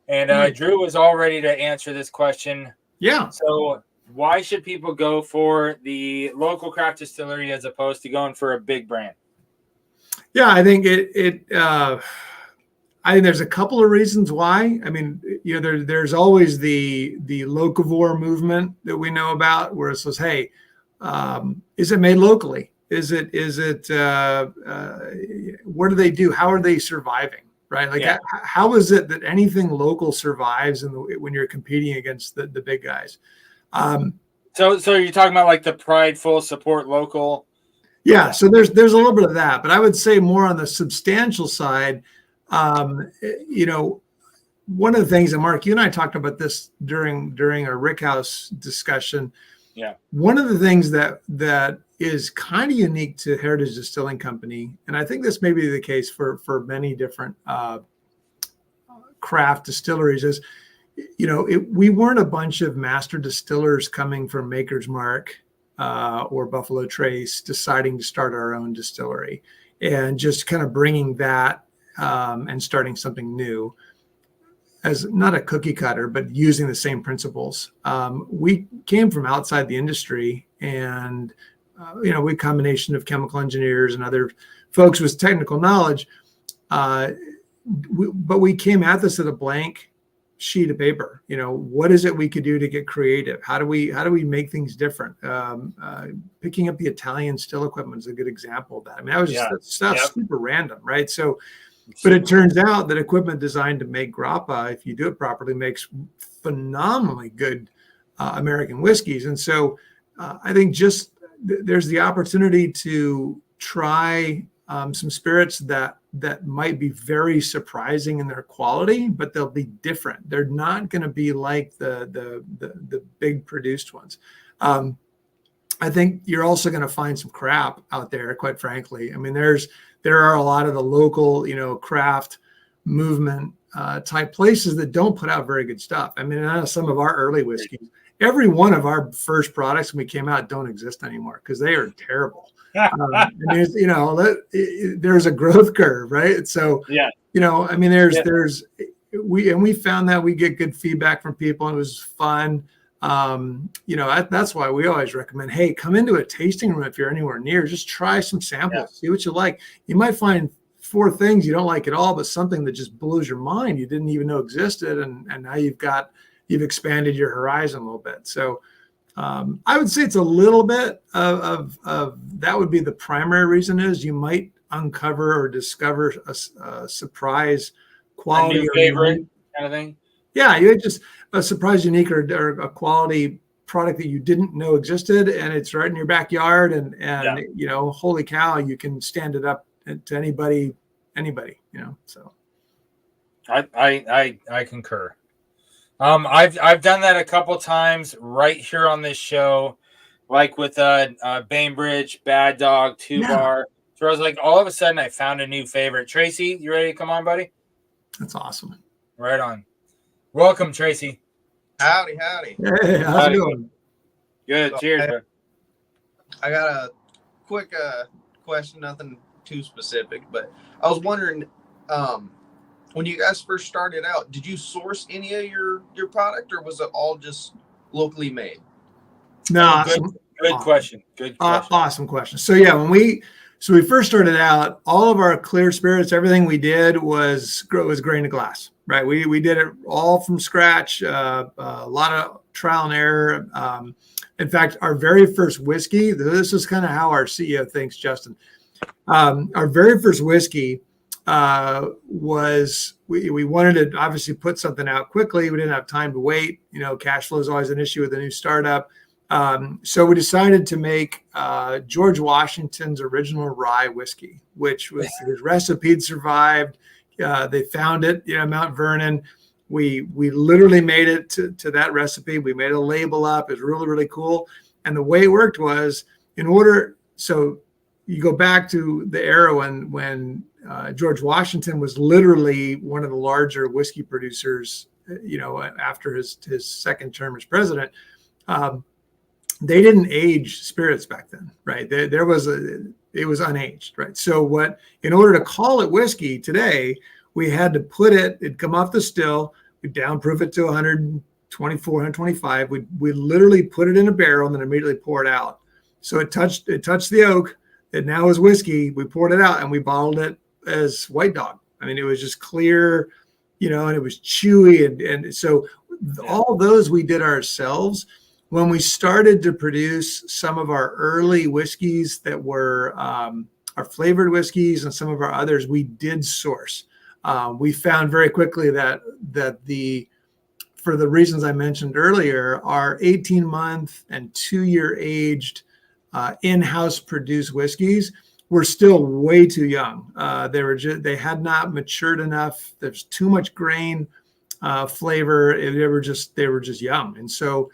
And Drew was all ready to answer this question. Yeah. So why should people go for the local craft distillery as opposed to going for a big brand? Yeah, I think I think there's a couple of reasons why. I mean, there's always the locavore movement that we know about, where it says, "Hey, is it made locally? Is it? What do they do? How are they surviving? Right? Like, how is it that anything local survives when you're competing against the big guys?" So you're talking about like the prideful support local. Yeah, so there's a little bit of that, but I would say more on the substantial side. one of the things, and Mark, you and I talked about this during our Rickhouse discussion. Yeah. One of the things that is kind of unique to Heritage Distilling Company, and I think this may be the case for many different craft distilleries, is, we weren't a bunch of master distillers coming from Maker's Mark or Buffalo Trace deciding to start our own distillery and just kind of bringing that and starting something new, as not a cookie cutter, but using the same principles. We came from outside the industry, and we combination of chemical engineers and other folks with technical knowledge, but we came at this at a blank sheet of paper. What is it we could do to get creative? How do we make things different? Picking up the Italian still equipment is a good example of that. I mean, that was just super random, right? So, but it turns out that equipment designed to make grappa, if you do it properly, makes phenomenally good American whiskeys. And so I think just there's the opportunity to try some spirits that might be very surprising in their quality, but they'll be different. They're not going to be like the big produced ones. I think you're also going to find some crap out there, quite frankly. I mean, there are a lot of the local, craft movement type places that don't put out very good stuff. I mean, some of our early whiskeys, every one of our first products when we came out don't exist anymore because they are terrible. And there's a growth curve, right? So, I mean, we found that we get good feedback from people, and it was fun. That's why we always recommend, hey, come into a tasting room if you're anywhere near, just try some samples, see what you like. You might find 4 things you don't like at all, but something that just blows your mind you didn't even know existed, and now you've expanded your horizon a little bit. So I would say it's a little bit of that would be the primary reason, is you might uncover or discover a surprise quality, a new favorite kind of thing. Yeah, you just a surprise, unique, or a quality product that you didn't know existed, and it's right in your backyard, and holy cow, you can stand it up to anybody, So I concur. I've done that a couple times right here on this show, like with Bainbridge, Bad Dog, 2 Bar. So I was like, all of a sudden, I found a new favorite. Tracy, you ready to come on, buddy? That's awesome. Right on. Welcome, Tracy. Howdy. Hey, how's it going? Good. Cheers, bro. I got a quick question, nothing too specific, but I was wondering, when you guys first started out, did you source any of your product, or was it all just locally made? No, good question. Good question. Awesome question. So yeah, when we first started out, all of our clear spirits, everything we did was grain to glass, right? We did it all from scratch, a lot of trial and error. In fact, our very first whiskey, this is kind of how our CEO thinks, Justin. Our very first whiskey was we wanted to obviously put something out quickly. We didn't have time to wait. Cash flow is always an issue with a new startup. So we decided to make George Washington's original rye whiskey, which was his recipe had survived. They found it, Mount Vernon. We literally made it to that recipe. We made a label up. It was really, really cool. And the way it worked was so you go back to the era when George Washington was literally one of the larger whiskey producers, after his second term as president. They didn't age spirits back then, right? It was unaged, right? So in order to call it whiskey today, we had to it'd come off the still, we'd downproof it to 124, 125. We literally put it in a barrel and then immediately pour it out. So it touched the oak. It now is whiskey. We poured it out and we bottled it as White Dog. I mean, it was just clear, and it was chewy. And so all those we did ourselves. When we started to produce some of our early whiskeys that were our flavored whiskeys and some of our others, we did source. We found very quickly that for the reasons I mentioned earlier, our 18-month and 2-year aged in-house produced whiskeys were still way too young. They had not matured enough. There's too much grain. flavor. They were just yum. And so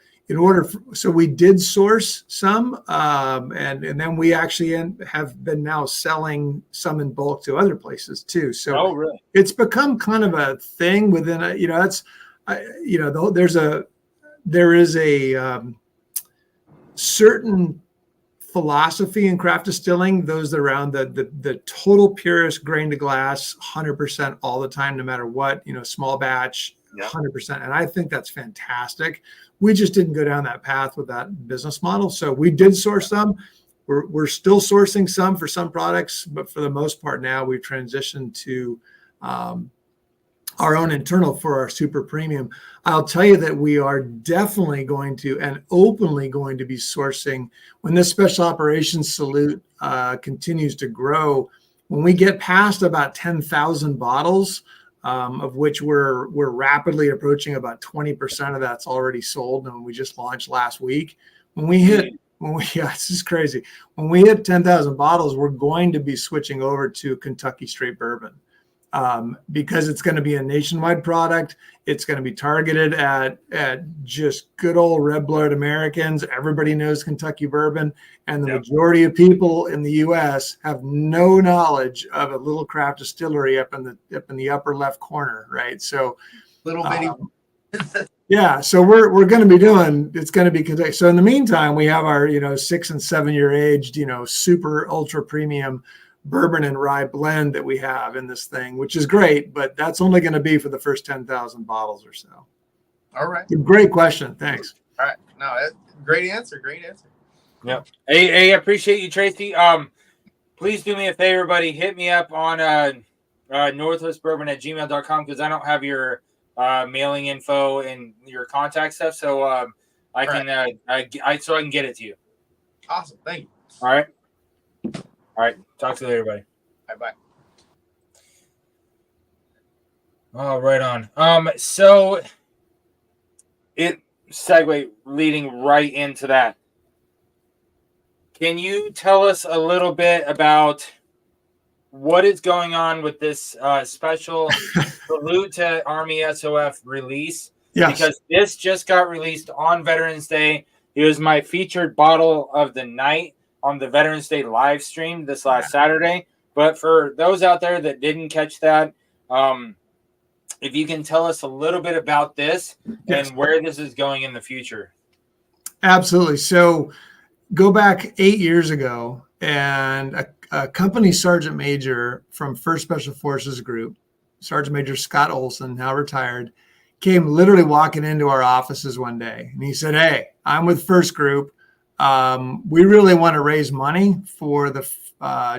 so we did source some, and then we actually have been now selling some in bulk to other places too. So really? It's become kind of a thing within a, there is a certain philosophy in craft distilling, those around the total purest grain to glass, 100% all the time, no matter what, small batch, 100%. And I think that's fantastic. We just didn't go down that path with that business model. So we did source some. We're still sourcing some for some products, but for the most part now we've transitioned to our own internal for our super premium. I'll tell you that we are definitely going to and openly going to be sourcing when this special operations salute continues to grow. When we get past about 10,000 bottles, of which we're rapidly approaching about 20% of that's already sold, and we just launched last week. This is crazy. When we hit 10,000 bottles, we're going to be switching over to Kentucky straight bourbon. Because it's going to be a nationwide product. It's going to be targeted at just good old red blood Americans. Everybody knows Kentucky bourbon, and the majority of people in the U.S. have no knowledge of a little craft distillery up in the upper left corner, right? So, Little bitty. yeah. So we're going to be doing. It's going to be Kentucky. So in the meantime, we have our 6 and 7 year aged super ultra premium bourbon and rye blend that we have in this thing, which is great, but that's only going to be for the first 10,000 bottles or so. All right. Great question. Thanks. All right. No, great answer. Great answer. Yep. Hey, I appreciate you, Tracy. Please do me a favor, buddy. Hit me up on northwestbourbon@gmail.com because I don't have your mailing info and your contact stuff, so I can get it to you. Awesome. Thank you. All right. All right. Talk to you later, buddy. Bye. Oh, right on. So it segue leading right into that. Can you tell us a little bit about what is going on with this special Salute to Army SOF release? Yes. Because this just got released on Veterans Day. It was my featured bottle of the night on the Veterans Day live stream this last Saturday. But for those out there that didn't catch that, if you can tell us a little bit about this and where this is going in the future. Absolutely. So go back 8 years ago, and a company sergeant major from 1st Special Forces Group, Sergeant Major Scott Olson, now retired, came literally walking into our offices one day. And he said, "Hey, I'm with 1st Group. We really want to raise money for the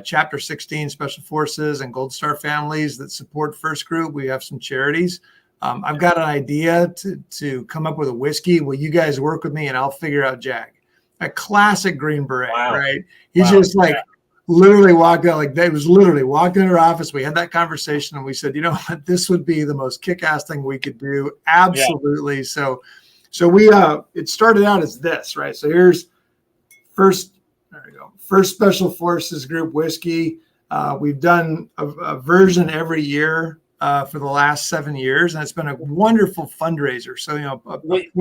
Chapter 16 Special Forces and Gold Star families that support 1st Group. We have some charities. I've got an idea to come up with a whiskey. Will you guys work with me and I'll figure out Jack?" A classic Green Beret, right? He just literally walked out like that. Was literally walked into our office. We had that conversation and we said, what, this would be the most kick-ass thing we could do. Absolutely. Yeah. So we it started out as this, right? So here's First Special Forces Group whiskey. We've done a version every year for the last 7 years, and it's been a wonderful fundraiser. So wait,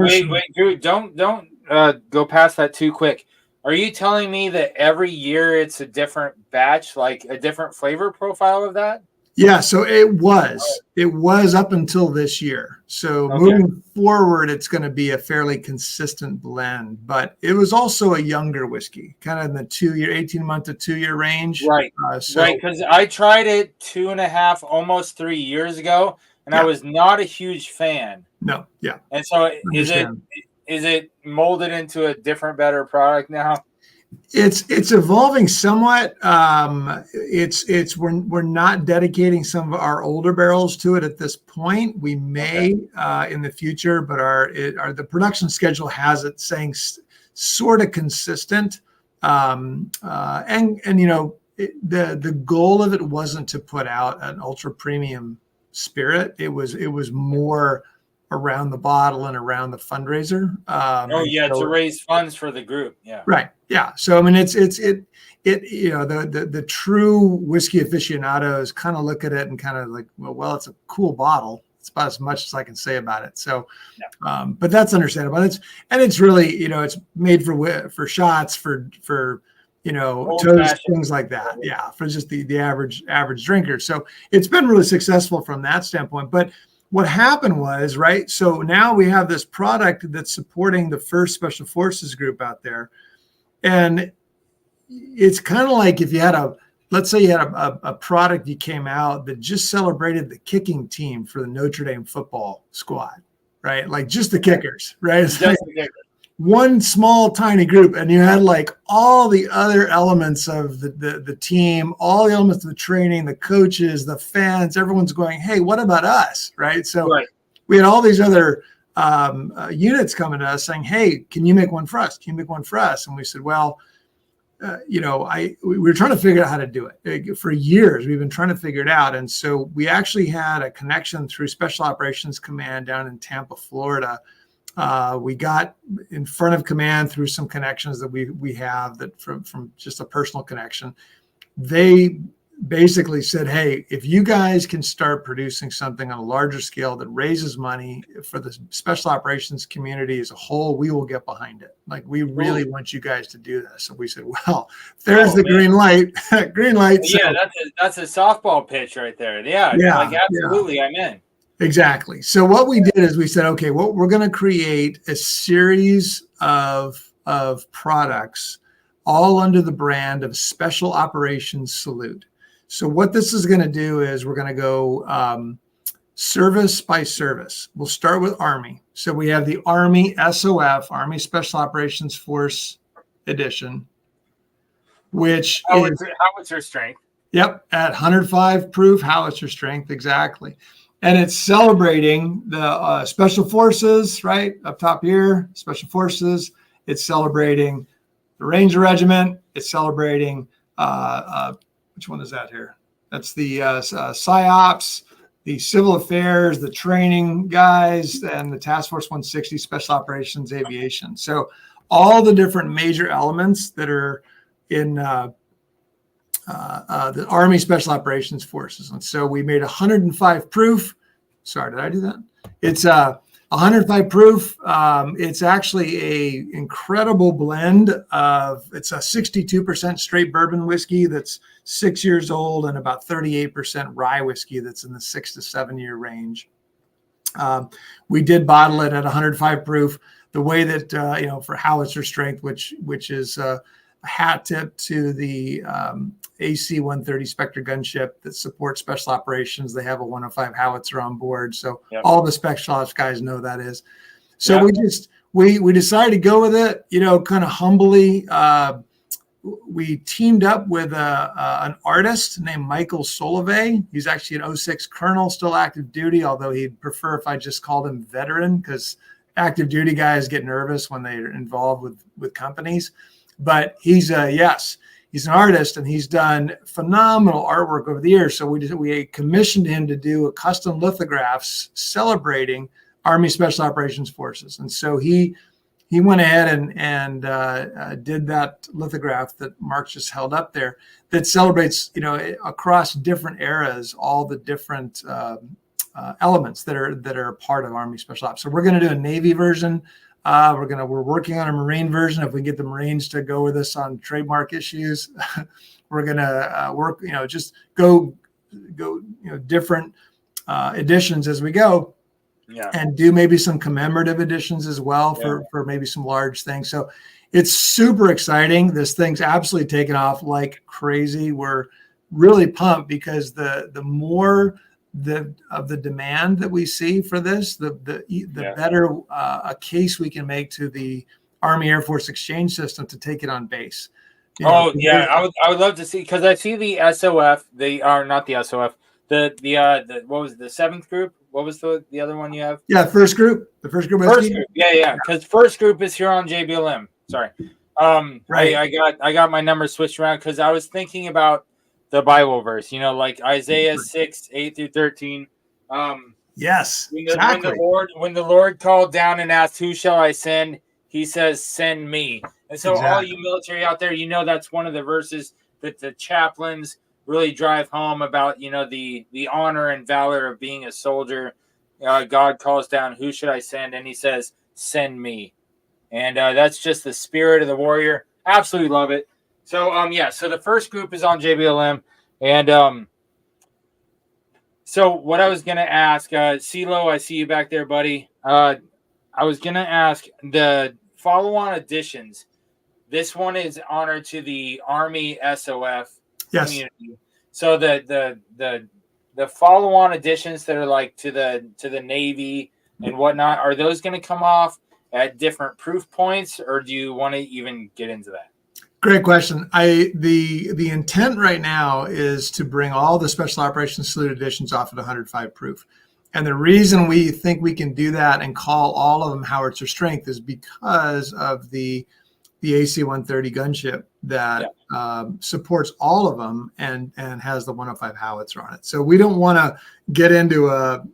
Drew, don't go past that too quick. Are you telling me that every year it's a different batch, like a different flavor profile of that? Yeah, so it was up until this year. So moving forward, it's going to be a fairly consistent blend, but it was also a younger whiskey, kind of in the 18-month to 2 year range. Right. Right. Because I tried it 2.5, almost 3 years ago, and I was not a huge fan. No. Yeah. And so is it molded into a different, better product now? It's evolving somewhat. We're not dedicating some of our older barrels to it at this point. We may in the future, but the production schedule has it saying sort of consistent. The goal of it wasn't to put out an ultra premium spirit. It was more around the bottle and around the fundraiser. To raise funds for the group. Yeah. Right. Yeah. So I mean, the true whiskey aficionados kind of look at it and kind of like, well, it's a cool bottle. It's about as much as I can say about it. So, but that's understandable. It's really, it's made for shots, for toast, things like that. Yeah, for just the average drinker. So it's been really successful from that standpoint. But what happened was, right, so now we have this product that's supporting the 1st Special Forces group out there. And it's kind of like if you had let's say you had a product you came out that just celebrated the kicking team for the Notre Dame football squad, right? Like just the kickers, right? It's like one small tiny group, and you had like all the other elements of the team, all the elements of the training, the coaches, the fans, everyone's going, hey, what about us, right? So we had all these other units coming to us saying, hey, can you make one for us? Can you make one for us? And we said, well, we were trying to figure out how to do it. For years, we've been trying to figure it out. And so we actually had a connection through Special Operations Command down in Tampa, Florida. We got in front of command through some connections that we have that from just a personal connection. They basically said, hey, if you guys can start producing something on a larger scale that raises money for the special operations community as a whole, we will get behind it. Like, we really want you guys to do this. So we said, well, there's green light. Green light. Yeah, that's a softball pitch right there. Yeah, like absolutely, I'm in. Exactly. So what we did is we said, okay, well, we're going to create a series of products all under the brand of Special Operations Salute. So what this is going to do is we're going to go service by service. We'll start with Army. So we have the Army SOF, Army Special Operations Force Edition, which howitzer strength. Yep, at 105 proof howitzer strength, exactly. And it's celebrating the Special Forces, right, up top here, Special Forces. It's celebrating the Ranger Regiment. It's celebrating, which one is that here? That's the PSYOPs, the Civil Affairs, the training guys, and the Task Force 160 Special Operations Aviation. So all the different major elements that are in the Army Special Operations Forces. And so we made 105 proof. Sorry, did I do that? It's 105 proof. It's actually a incredible blend of, it's a 62% straight bourbon whiskey that's 6 years old and about 38% rye whiskey that's in the 6 to 7 year range. We did bottle it at 105 proof. The way that, for howitzer strength, which is a hat tip to the AC-130 Spectre gunship that supports special operations. They have a 105 howitzer on board. So all the special ops guys know that is. So we decided to go with it, kind of humbly. We teamed up with an artist named Michael Solovay. He's actually an 06 colonel, still active duty, although he'd prefer if I just called him veteran, because active duty guys get nervous when they're involved with companies. But he's an artist, and he's done phenomenal artwork over the years. So we commissioned him to do a custom lithographs celebrating Army Special Operations Forces. And so he went ahead and did that lithograph that Mark just held up there that celebrates, across different eras, all the different elements that are part of Army Special Ops. So we're going to do a Navy version. We're working on a Marine version. If we get the Marines to go with us on trademark issues, we're going to work, just go, different editions as we go, and do maybe some commemorative editions as well for maybe some large things. So it's super exciting. This thing's absolutely taken off like crazy. We're really pumped because the more of the demand that we see for this, the better a case we can make to the Army Air Force exchange system to take it on base. I would love to see, because I see the SOF. They are not the SOF. The what was the 7th group? What was the other one you have? Yeah, first group. The first group. Yeah. Because first group is here on JBLM. Sorry. Right. I got my numbers switched around because I was thinking about the Bible verse, like Isaiah 6:8-13. Yes, exactly. When the Lord called down and asked, "Who shall I send?" He says, "Send me." And so, all you military out there, that's one of the verses that the chaplains really drive home about, the honor and valor of being a soldier. God calls down, who should I send? And he says, send me. And that's just the spirit of the warrior. Absolutely love it. So, so the first group is on JBLM. And so what I was going to ask, CeeLo, I see you back there, buddy. I was going to ask the follow-on editions. This one is honor to the Army SOF community. So the follow-on editions that are like to the Navy and whatnot, are those going to come off at different proof points, or do you want to even get into that? Great question. The intent right now is to bring all the special operations salute editions off at 105 proof. And the reason we think we can do that and call all of them Howitzer strength is because of the AC-130 gunship that supports all of them and has the 105 howitzer on it. So we don't want to get into a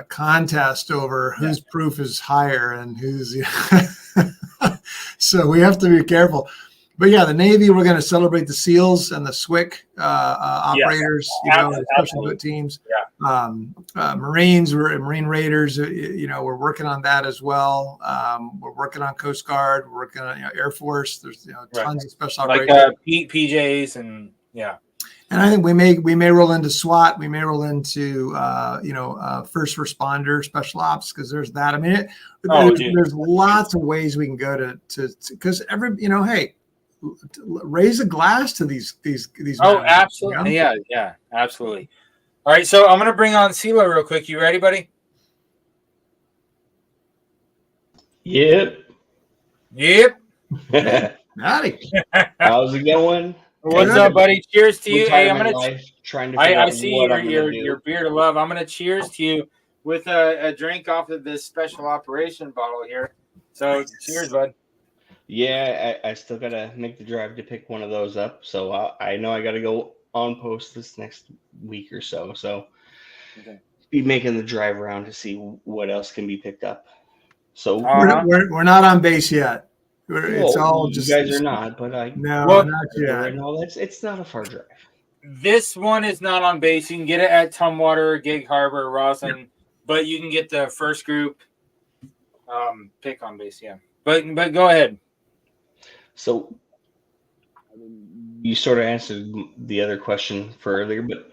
contest over whose proof is higher and who's. So we have to be careful. But yeah, the Navy, we're going to celebrate the SEALs and the SWIC operators, special boat teams. Yeah. Marines, Marine Raiders, we're working on that as well. We're working on Coast Guard. We're working on Air Force. There's tons of special operations. Like PJs and And I think we may roll into SWAT. We may roll into first responder special ops, because there's that. I mean, there's lots of ways we can go to because hey, raise a glass to these. Oh, absolutely. Yeah, absolutely. All right, so I'm gonna bring on CeeLo real quick. You ready, buddy? Yep. Howdy. How's it going? What's up, buddy? Cheers to you. Hey, I'm gonna. Trying to. I see your beer of love. I'm gonna cheers to you with a drink off of this special operation bottle here. So cheers, bud. Yeah, I still gotta make the drive to pick one of those up. So I know I gotta go on post this next week or so. So be making the drive around to see what else can be picked up. So we're not on base yet. It's all just. You guys are not, but not yet. No, it's not a far drive. This one is not on base. You can get it at Tumwater, Gig Harbor, Roslyn, but you can get the first group pick on base. Yeah, but go ahead. So you sort of answered the other question for earlier, but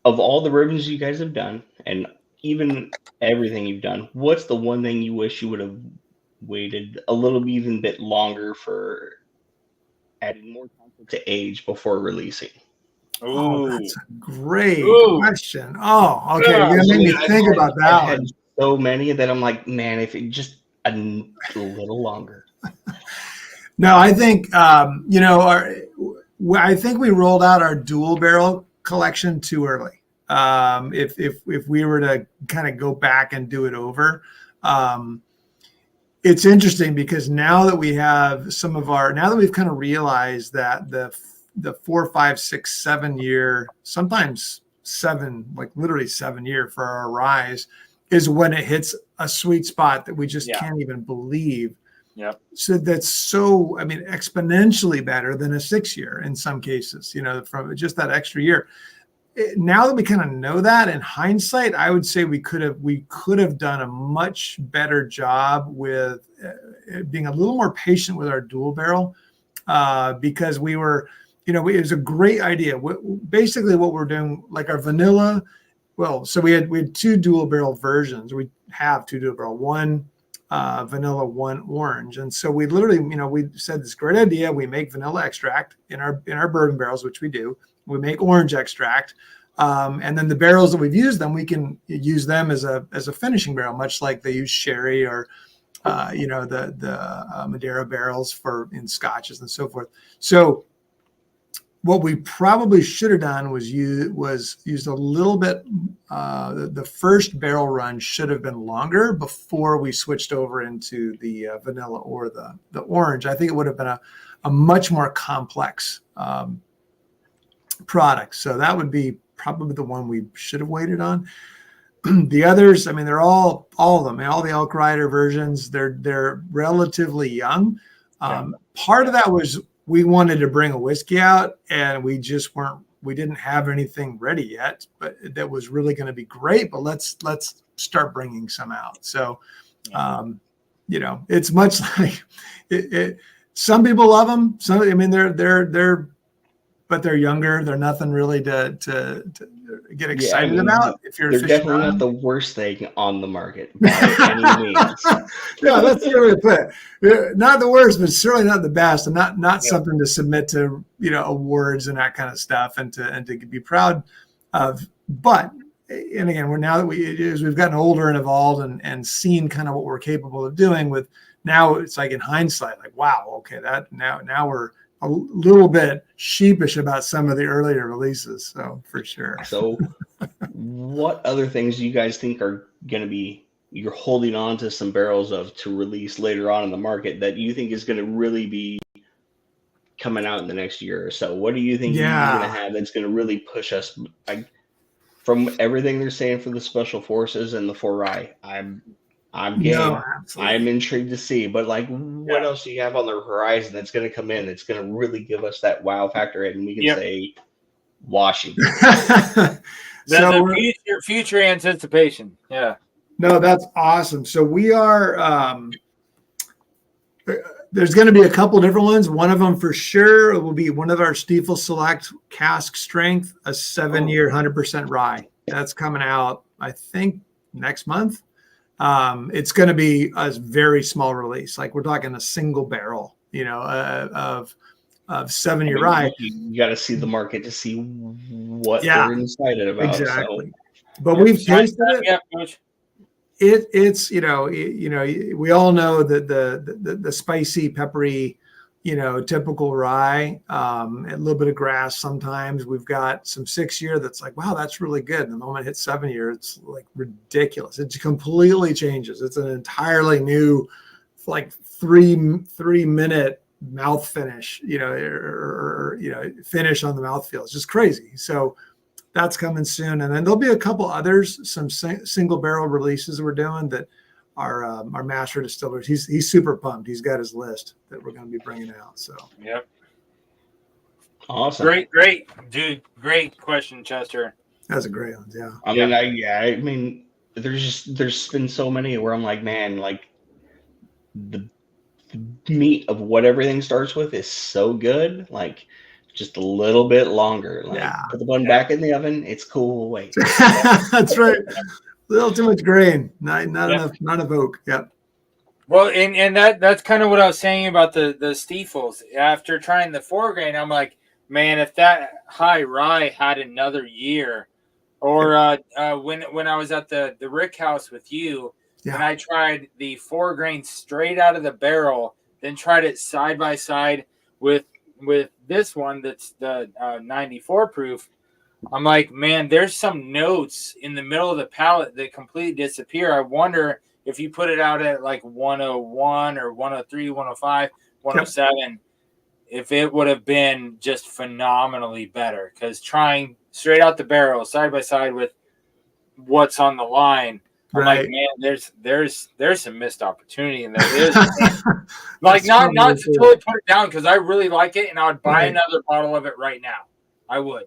of all the ribbons you guys have done, and even everything you've done, what's the one thing you wish you would have waited a little even bit longer for adding more content to age before releasing? Oh, that's a great question. Oh, okay. You're gonna make me think about that. I've had so many that I'm like, man, if it just a little longer. No, I think I think we rolled out our dual barrel collection too early. If we were to kind of go back and do it over, it's interesting because now that we have now that we've kind of realized that the 4, 5, 6, 7 year, sometimes 7, like literally 7 year for our rise is when it hits a sweet spot that we just can't even believe. Yep. So that's exponentially better than a 6 year in some cases, from just that extra year. Now that we kind of know that, in hindsight, I would say we could have done a much better job with being a little more patient with our dual barrel, because we were, it was a great idea. Basically, what we're doing, like our vanilla. Well, so we had 2 dual barrel versions. We have 2 dual barrel, one vanilla, one orange, and so we literally, we said this great idea. We make vanilla extract in our bourbon barrels, which we do. We make orange extract, and then the barrels that we've used them, we can use them as a finishing barrel, much like they use sherry or the Madeira barrels in scotches and so forth. So what we probably should have done was used a little bit. The first barrel run should have been longer before we switched over into the vanilla or the orange. I think it would have been a much more complex product. So that would be probably the one we should have waited on. The others, they're all of them, all the Elk Rider versions, they're relatively young. Part of that was we wanted to bring a whiskey out and we just weren't we didn't have anything ready yet, but that was really going to be great. But let's start bringing some out. So, you know, it's much like some people love them. Some, I mean, but they're younger. They're nothing really to get excited about. If you're they're definitely not the worst thing on the market by any means. Yeah, that's the way to put it. Not the worst, but certainly not the best, and not something to submit to, you know, awards and that kind of stuff, and to be proud of. But, and again, we've gotten older and evolved and seen kind of what we're capable of doing with. Now it's like in hindsight, like, wow, okay, that now we're a little bit sheepish about some of the earlier releases. So for sure. So what other things do you guys think are going to be, you're holding on to some barrels of to release later on in the market that you think is going to really be coming out in the next year or so? What do you think you're going to have that's going to really push us? Like, from everything they're saying for the special forces and the 4 rye, I'm game. No, I'm intrigued to see, but like, what else do you have on the horizon that's going to come in that's going to really give us that wow factor, and we can say Washington. The future anticipation. Yeah. No, that's awesome. So we are. There's going to be a couple different ones. One of them for sure will be one of our Stiefel Select cask strength, a 7-year 100% rye. That's coming out, I think, next month. It's going to be a very small release. Like, we're talking a single barrel, you know, of 7-year rye. You got to see the market to see what they're excited about. Exactly. So. But we've tasted it. It's you know, we all know that the spicy, peppery, you know, typical rye, a little bit of grass. Sometimes we've got some 6-year that's like, wow, that's really good. And the moment it hits 7-year, it's like ridiculous. It completely changes. It's an entirely new, like 3-minute mouth finish, you know, or you know, finish on the mouthfeel. It's just crazy. So that's coming soon. And then there'll be a couple others, some single barrel releases we're doing that are our master distillers. He's super pumped. He's got his list that we're going to be bringing out. So, yep. Awesome. Great, dude. Great question, Chester. That's a great one. Yeah. I mean, there's been so many where I'm like, man, like the meat of what everything starts with is so good. Like, just a little bit longer. Like, put the bun back in the oven. It's cool. Wait. That's right. A little too much grain. Not enough. Not enough oak. Yep. Well, and that's kind of what I was saying about the Stiefels. After trying the 4 grain, I'm like, man, if that high rye had another year, or when I was at the Rick House with you, and I tried the 4 grain straight out of the barrel, then tried it side by side with this one that's the 94 proof. I'm like, man, there's some notes in the middle of the palate that completely disappear. I wonder if you put it out at like 101 or 103, 105, 107, if it would have been just phenomenally better. Because trying straight out the barrel, side by side with what's on the line, I'm like, man, there's some missed opportunity in there. Like, not to totally put it down, because I really like it, and I would buy another bottle of it right now. I would.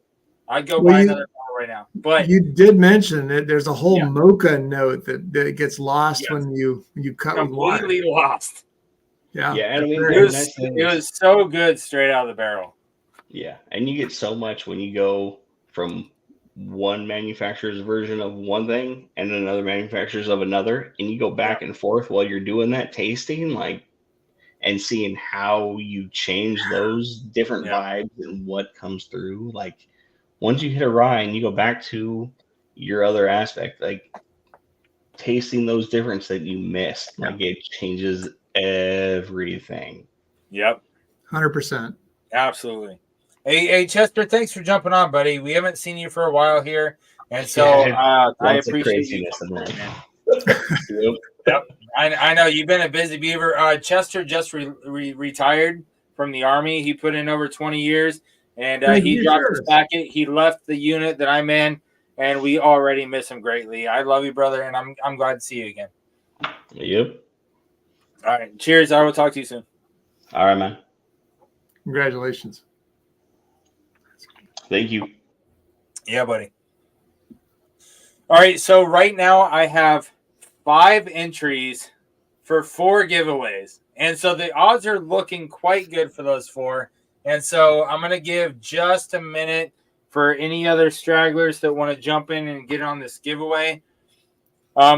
I'd go buy another bottle right now. But you did mention that there's a whole mocha note that gets lost when you cut with water. Completely lost. Yeah. And I mean, it was so good straight out of the barrel. Yeah, and you get so much when you go from one manufacturer's version of one thing and another manufacturer's of another, and you go back and forth while you're doing that tasting, like, and seeing how you change those different vibes and what comes through. Like, once you hit a rye and you go back to your other aspect, like tasting those differences that you missed, like, it changes everything. Yep. 100%. Absolutely. Hey, Chester, thanks for jumping on, buddy. We haven't seen you for a while here, and so I appreciate you. Yep. I know you've been a busy beaver. Chester just retired from the Army. He put in over 20 years, and he dropped his packet. He left the unit that I'm in, and we already miss him greatly. I love you, brother, and I'm glad to see you again. Yep. All right. Cheers. I will talk to you soon. All right, man. Congratulations. Thank you. Yeah, buddy. All right, so right now I have 5 entries for 4 giveaways. And so the odds are looking quite good for those 4. And so I'm going to give just a minute for any other stragglers that want to jump in and get on this giveaway.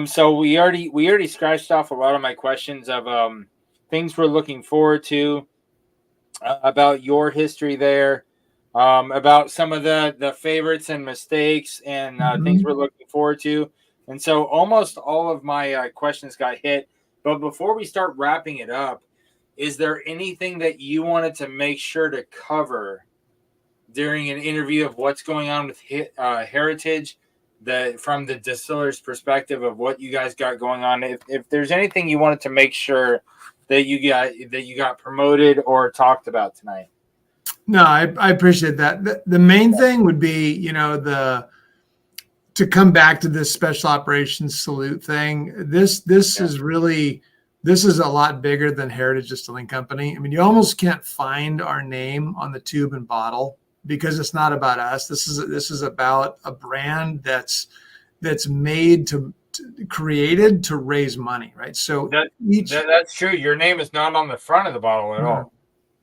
So we already scratched off a lot of my questions of things we're looking forward to, about your history there, about some of the favorites and mistakes and things we're looking forward to. And so almost all of my questions got hit. But before we start wrapping it up, is there anything that you wanted to make sure to cover during an interview of what's going on with Heritage, from the distiller's perspective of what you guys got going on? If there's anything you wanted to make sure that you got promoted or talked about tonight. No, I appreciate that. The main thing would be, to come back to this special operations salute thing. This is a lot bigger than Heritage Distilling Company. I mean, you almost can't find our name on the tube and bottle because it's not about us. This is about a brand that's made created to raise money, right? So that's true. Your name is not on the front of the bottle at all.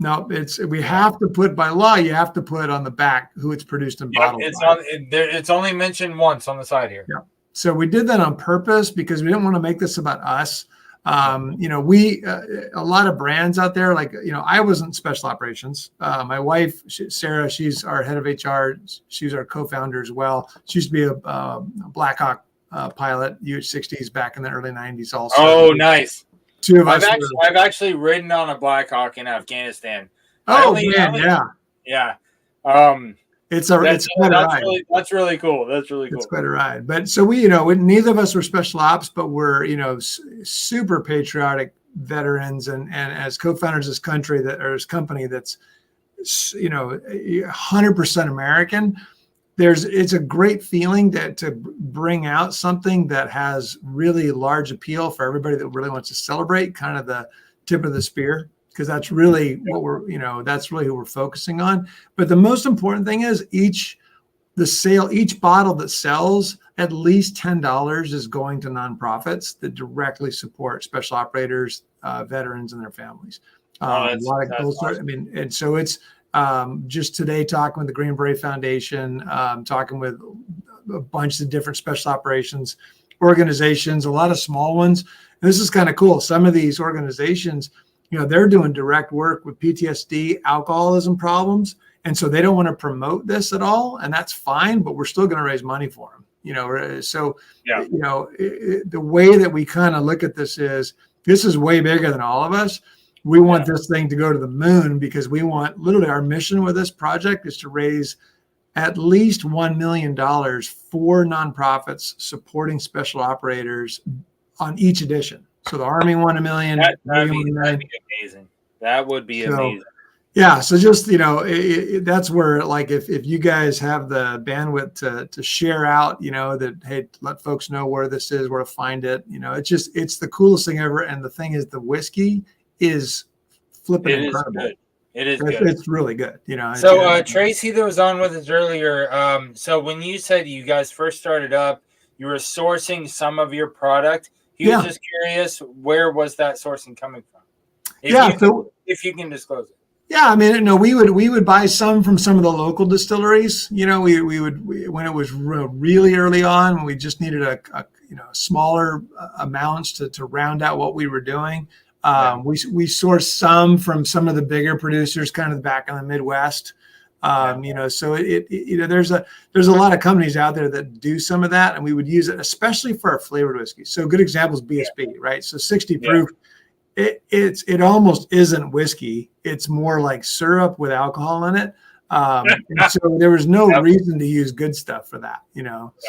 No, we have to put, by law, you have to put on the back who it's produced and bottled. It's only mentioned once on the side here. Yeah. So we did that on purpose because we didn't want to make this about us. A lot of brands out there, I wasn't special operations. My wife, Sarah, she's our head of HR. She's our co-founder as well. She used to be a Blackhawk pilot, UH-60s back in the early 90s also. Oh, nice. 2 of us. I've actually ridden on a Blackhawk in Afghanistan. Oh, man, yeah. Yeah. It's quite a ride. That's really cool. That's really cool. It's quite a ride. But so neither of us were special ops, but we're, super patriotic veterans and as co-founders of this country this company that's, 100% American. It's a great feeling to bring out something that has really large appeal for everybody that really wants to celebrate, kind of the tip of the spear, because that's really what that's really who we're focusing on. But the most important thing is each bottle that sells, at least $10 is going to nonprofits that directly support special operators, veterans, and their families. Awesome. And so it's just today talking with the Green Beret Foundation, talking with a bunch of different special operations organizations, a lot of small ones. And this is kind of cool. Some of these organizations, they're doing direct work with PTSD, alcoholism problems. And so they don't want to promote this at all. And that's fine, but we're still going to raise money for them. The way that we kind of look at this is way bigger than all of us. We want this thing to go to the moon because we want, literally, our mission with this project is to raise at least $1 million for nonprofits supporting special operators on each edition. So the Army won $1 million. That'd be amazing. That would be amazing. Yeah. So just, that's where, if you guys have the bandwidth to share out, that, hey, let folks know where this is, where to find it. It's the coolest thing ever. And the thing is, the whiskey is flipping incredible. It is good. It's really good. So Tracy that was on with us earlier. So when you said you guys first started up, you were sourcing some of your product. He was just curious, where was that sourcing coming from? If you can disclose it. Yeah, we would buy some from some of the local distilleries. We would when it was really early on, when we just needed a smaller amounts to round out what we were doing. We sourced some from some of the bigger producers, kind of back in the Midwest. So there's a lot of companies out there that do some of that, and we would use it especially for our flavored whiskey. So a good example is BSB, right? So 60 proof. It almost isn't whiskey. It's more like syrup with alcohol in it. And so there was no reason to use good stuff for that,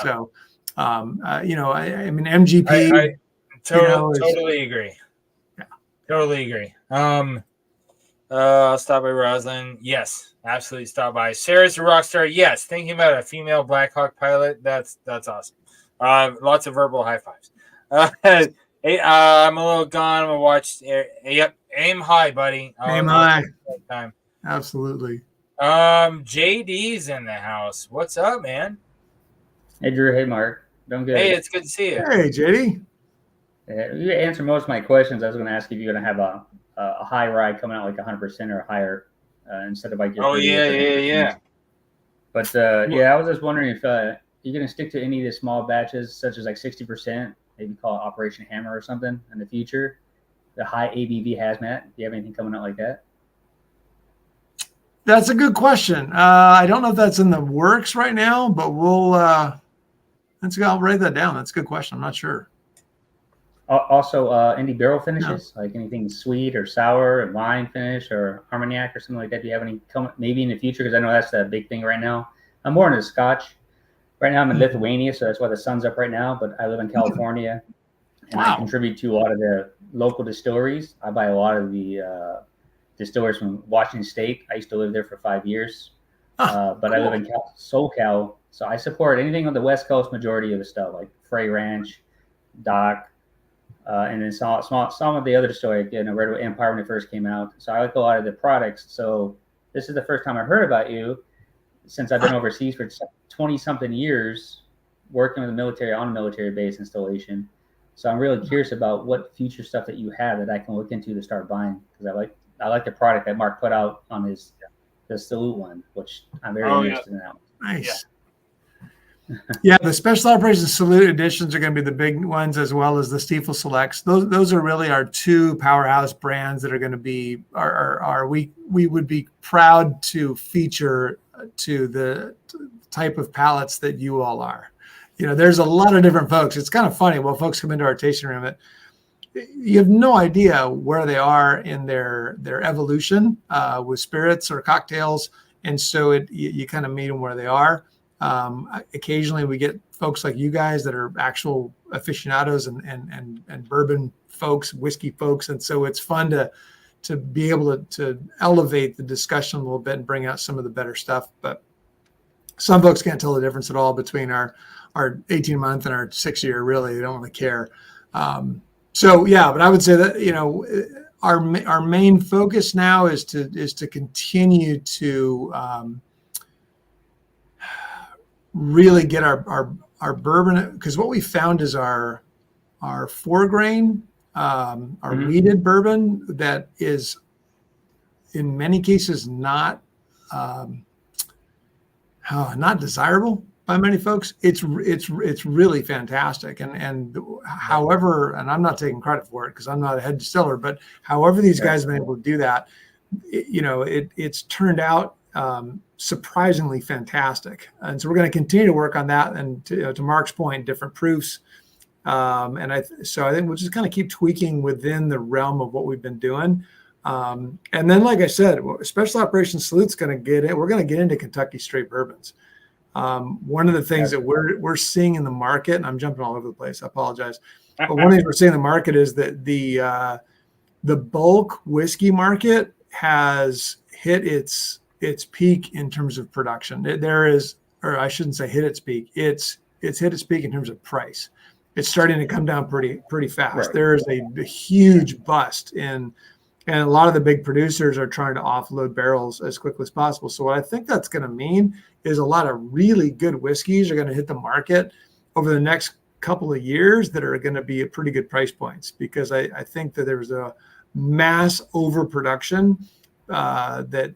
So, MGP. I totally agree. Yeah. Totally agree. Stop by Roslyn. Yes, absolutely. Stop by. Sarah's a rock star. Yes. Thinking about a female Blackhawk pilot. That's awesome. Lots of verbal high fives. Hey, I'm a little gone. I'm gonna watch. Yep, aim high, buddy. Aim high. Absolutely. JD's in the house. What's up, man? Hey, Drew. Hey, Mark. Doing good. Hey, it's good to see you. Hey, JD. You answered most of my questions. I was going to ask if you're going to have a high ride coming out like 100% or higher instead of like your Oh, 38 yeah, or yeah, 50%. yeah. But yeah, I was just wondering if you're going to stick to any of the small batches, such as like 60%, maybe call it Operation Hammer or something in the future. The high ABV hazmat. Do you have anything coming out like that? That's a good question. I don't know if that's in the works right now, but I'll write that down. That's a good question. I'm not sure. Also, any barrel finishes, like anything sweet or sour, and wine finish or Armagnac or something like that? Do you have any coming maybe in the future? Because I know that's the big thing right now. I'm more into Scotch. Right now I'm in Lithuania, so that's why the sun's up right now. But I live in California, and I contribute to a lot of the local distilleries. I buy a lot of the distillers from Washington State. I used to live there for 5 years, but cool. I live in SoCal, so I support anything on the West Coast. Majority of the stuff like Frey Ranch, Doc. And then some of the other distillery, Red Empire when it first came out. So I like a lot of the products. So this is the first time I heard about you since I've been overseas for 20-something years working with the military on a military base installation. So I'm really curious about what future stuff that you have that I can look into to start buying, because I like the product that Mark put out on the Salute one, which I'm very interested in that one. Nice. Yeah. Yeah, the special operations Salute editions are going to be the big ones, as well as the Stiefel Selects. Those are really our two powerhouse brands that are going to be we would be proud to feature to the type of palates that you all are. There's a lot of different folks. It's kind of funny. Well, folks come into our tasting room, you have no idea where they are in their evolution with spirits or cocktails, and so you kind of meet them where they are. Occasionally we get folks like you guys that are actual aficionados and bourbon folks, whiskey folks. And so it's fun to be able to elevate the discussion a little bit and bring out some of the better stuff. But some folks can't tell the difference at all between our 18-month and our 6-year. Really, they don't really care. So yeah, but I would say that, our main focus now is to continue to, really get our bourbon, because what we found is our 4-grain, our weeded bourbon that is in many cases not desirable by many folks. It's really fantastic, and however, and I'm not taking credit for it because I'm not a head distiller, but however these guys have been able to do that, it's turned out surprisingly fantastic. And so we're going to continue to work on that. And to Mark's point, different proofs. I think we'll just kind of keep tweaking within the realm of what we've been doing. And then, like I said, Special Operations Salute's going to get in. We're going to get into Kentucky straight bourbons. One of the things that we're seeing in the market, and I'm jumping all over the place, I apologize. But one of the things we're seeing in the market is that the bulk whiskey market has hit its peak in terms of production. There is, or I shouldn't say hit its peak. It's hit its peak in terms of price. It's starting to come down pretty fast. Right. There is a huge bust and a lot of the big producers are trying to offload barrels as quickly as possible. So what I think that's going to mean is a lot of really good whiskeys are going to hit the market over the next couple of years that are going to be at pretty good price points, because I think that there's a mass overproduction that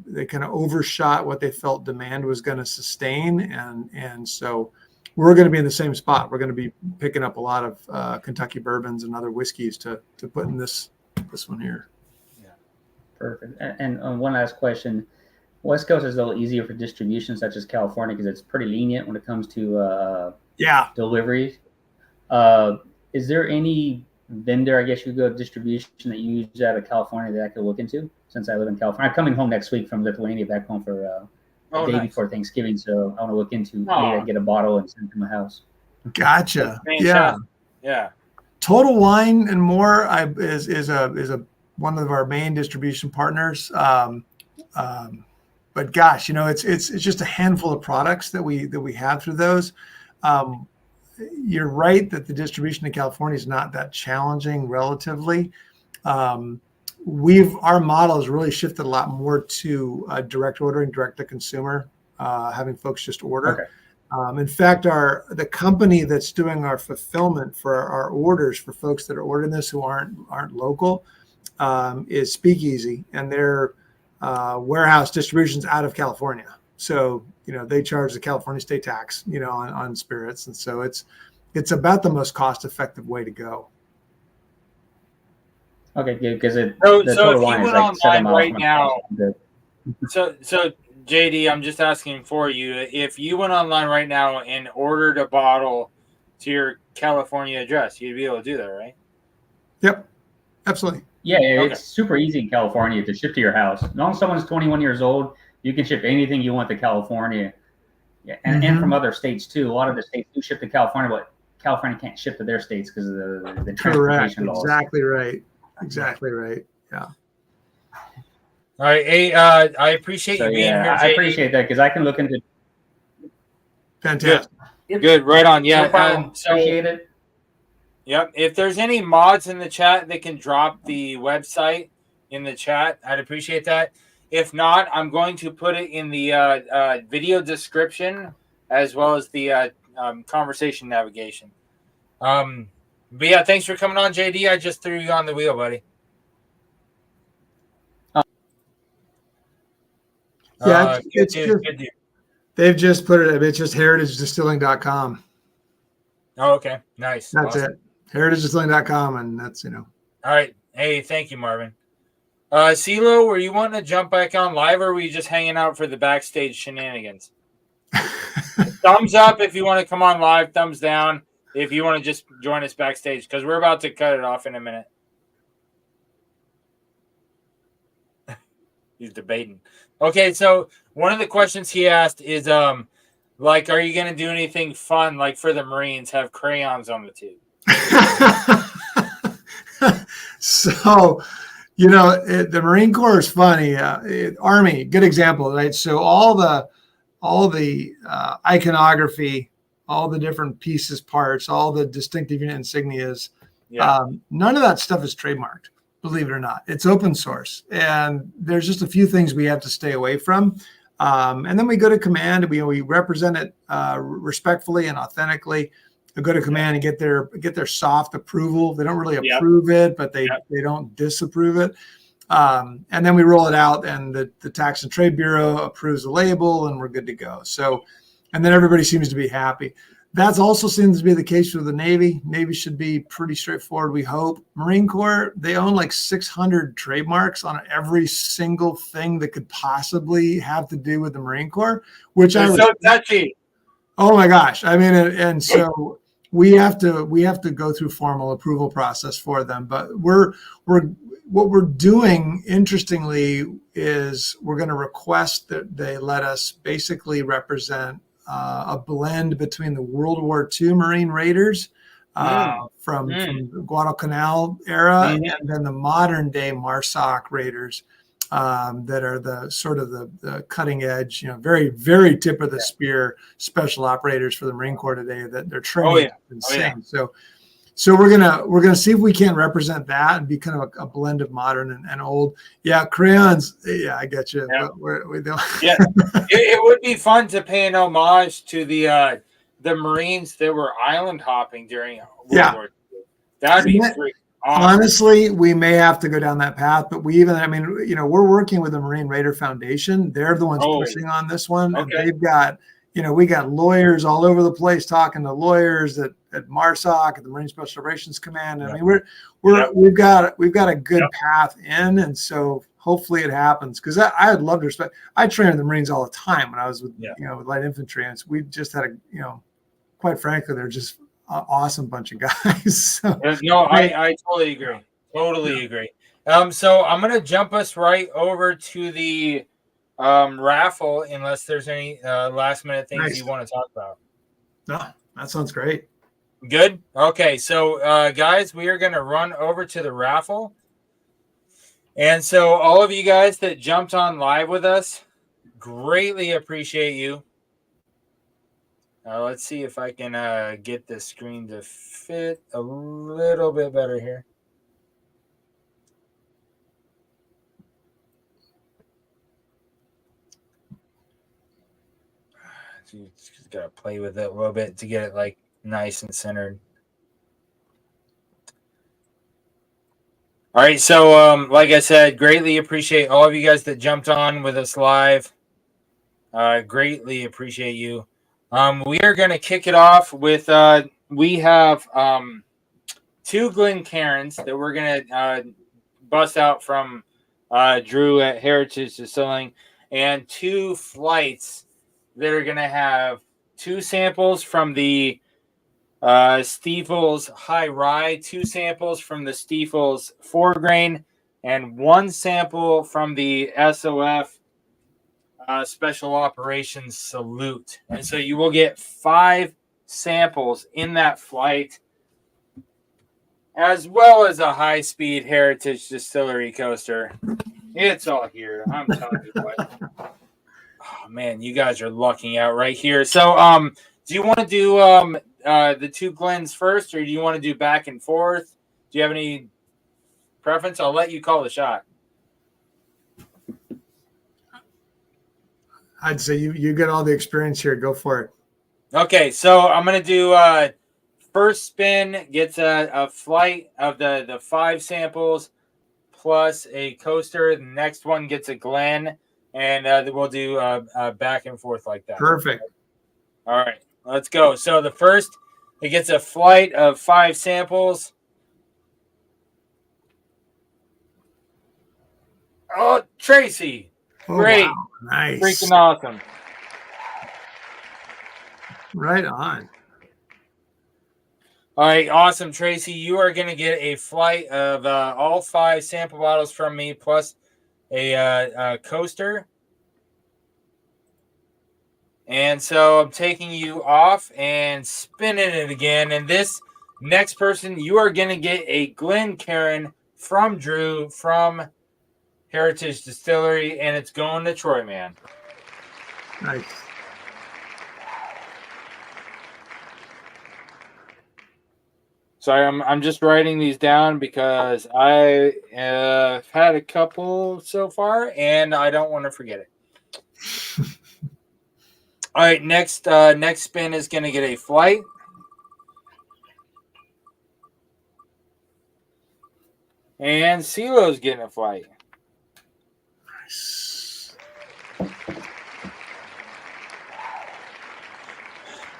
they kind of overshot what they felt demand was going to sustain, and so we're going to be in the same spot. We're going to be picking up a lot of Kentucky bourbons and other whiskeys to put in this one here. Yeah, perfect. And one last question: West Coast is a little easier for distribution, such as California, because it's pretty lenient when it comes to deliveries. Is there any vendor, I guess you go distribution, that you use out of California that I could look into, since I live in California? I'm coming home next week from Lithuania, back home for a day before Thanksgiving, so I want to look into maybe I get a bottle and send it to my house. Gotcha. Yeah. Total Wine and More is one of our main distribution partners. But gosh, it's just a handful of products that we have through those. You're right that the distribution in California is not that challenging relatively. Our model has really shifted a lot more to direct ordering, direct to consumer, having folks just order. In fact, the company that's doing our fulfillment for our orders for folks that are ordering this who aren't local is Speakeasy, and their warehouse distribution's out of California. So they charge the California state tax on spirits, and so it's about the most cost-effective way to go. Okay, good, because the So total if you wine is went like 7 online miles right from my now, house. Good. so JD, I'm just asking for you. If you went online right now and ordered a bottle to your California address, you'd be able to do that, right? Yep, absolutely. Yeah, Okay. it's super easy in California to ship to your house. As long as someone's 21 years old, you can ship anything you want to California. Yeah, and from other states too. A lot of the states do ship to California, but California can't ship to their states because of the transportation laws. Exactly right. Exactly right. Yeah. All right. Hey, I appreciate you being here, I JD. appreciate that because I can look into. Fantastic. Good. Right on. Yeah. No problem. So, Appreciate it. yep. If there's any mods in the chat, they can drop the website in the chat. I'd appreciate that. If not, I'm going to put it in the video description as well as the conversation navigation. But yeah, thanks for coming on, JD. I just threw you on the wheel, buddy. Yeah, Good. they've just put it. It's just heritagedistilling.com. Oh, okay. Nice. That's awesome. it. Heritagedistilling.com, and that's All right. Hey, thank you, Marvin. CeeLo, were you wanting to jump back on live, or were you just hanging out for the backstage shenanigans? Thumbs up if you want to come on live. Thumbs down if you want to just join us backstage, because we're about to cut it off in a minute. He's debating. Okay, so one of the questions he asked is, like, are you going to do anything fun, like for the Marines, have crayons on the tube? So, the Marine Corps is funny. Army, good example, right? So all the iconography, all the different pieces, parts, all the distinctive unit insignias, none of that stuff is trademarked. Believe it or not, it's open source, and there's just a few things we have to stay away from. And then we go to command, and we represent it respectfully and authentically. We go to command and get their soft approval. They don't really approve it, but they don't disapprove it. And then we roll it out, and the Tax and Trade Bureau approves the label, and we're good to go. So, and then everybody seems to be happy. That also seems to be the case with the Navy. Navy should be pretty straightforward, we hope. Marine Corps, they own like 600 trademarks on every single thing that could possibly have to do with the Marine Corps, which They're so touchy. Oh my gosh. I mean, and so we have to go through formal approval process for them, but what we're doing, interestingly, is we're going to request that they let us basically represent a blend between the World War II Marine Raiders from the Guadalcanal era and then the modern day MARSOC Raiders that are the sort of the cutting edge, very, very tip of the spear special operators for the Marine Corps today that they're training insane. So we're gonna see if we can represent that and be kind of a blend of modern and old. Yeah, crayons. Yeah, I get you. Yeah. We don't. Yeah, it would be fun to pay an homage to the Marines that were island hopping during World War II. That'd be great. Awesome. Honestly, we may have to go down that path, but we're working with the Marine Raider Foundation. They're the ones pushing on this one. Okay. And they've got, we got lawyers all over the place talking to lawyers at MARSOC, at the Marine Special Operations Command. I mean, we've got a good path in, and so hopefully it happens. Because I'd love to respect. I trained in the Marines all the time when I was with with light infantry, and we just had quite frankly, they're just awesome bunch of guys. So, no, I totally agree. Totally agree. So I'm gonna jump us right over to the raffle, unless there's any last minute things you want to talk about. No, that sounds great. Good. Okay, so guys, we are gonna run over to the raffle, and so all of you guys that jumped on live with us, greatly appreciate you. Let's see if I can get the screen to fit a little bit better here. So you just gotta play with it a little bit to get it like nice and centered. All right, so like I said, greatly appreciate all of you guys that jumped on with us live. Greatly appreciate you. We are gonna kick it off with we have 2 Glencairns that we're gonna bust out from Drew at Heritage Distilling, and 2 flights that are gonna have 2 samples from the Stiefel's High Rye, 2 samples from the Stiefel's 4 grain, and 1 sample from the SOF Special Operations Salute. And so you will get 5 samples in that flight, as well as a high-speed Heritage Distillery coaster. It's all here. I'm telling you what. Oh, man, you guys are lucking out right here. So, do you want to do the 2 Glens first, or do you want to do back and forth? Do you have any preference? I'll let you call the shot. I'd say you get all the experience here. Go for it. Okay, so I'm going to do first spin gets a flight of the 5 samples plus a coaster. The next one gets a Glen, and we'll do back and forth like that. Perfect. All right, let's go. So the first, it gets a flight of 5 samples. Oh, Tracy. Oh, Great. wow. Nice. Freaking awesome. Right on. All right, awesome, Tracy. You are going to get a flight of all 5 sample bottles from me plus a coaster. And so I'm taking you off and spinning it again. And this next person, you are going to get a Glencairn from Drew from Heritage Distillery, and it's going to TroyMan. Nice. Sorry, I'm just writing these down because I have had a couple so far, and I don't want to forget it. All right, next spin is going to get a flight. And CeeLo's getting a flight. Nice.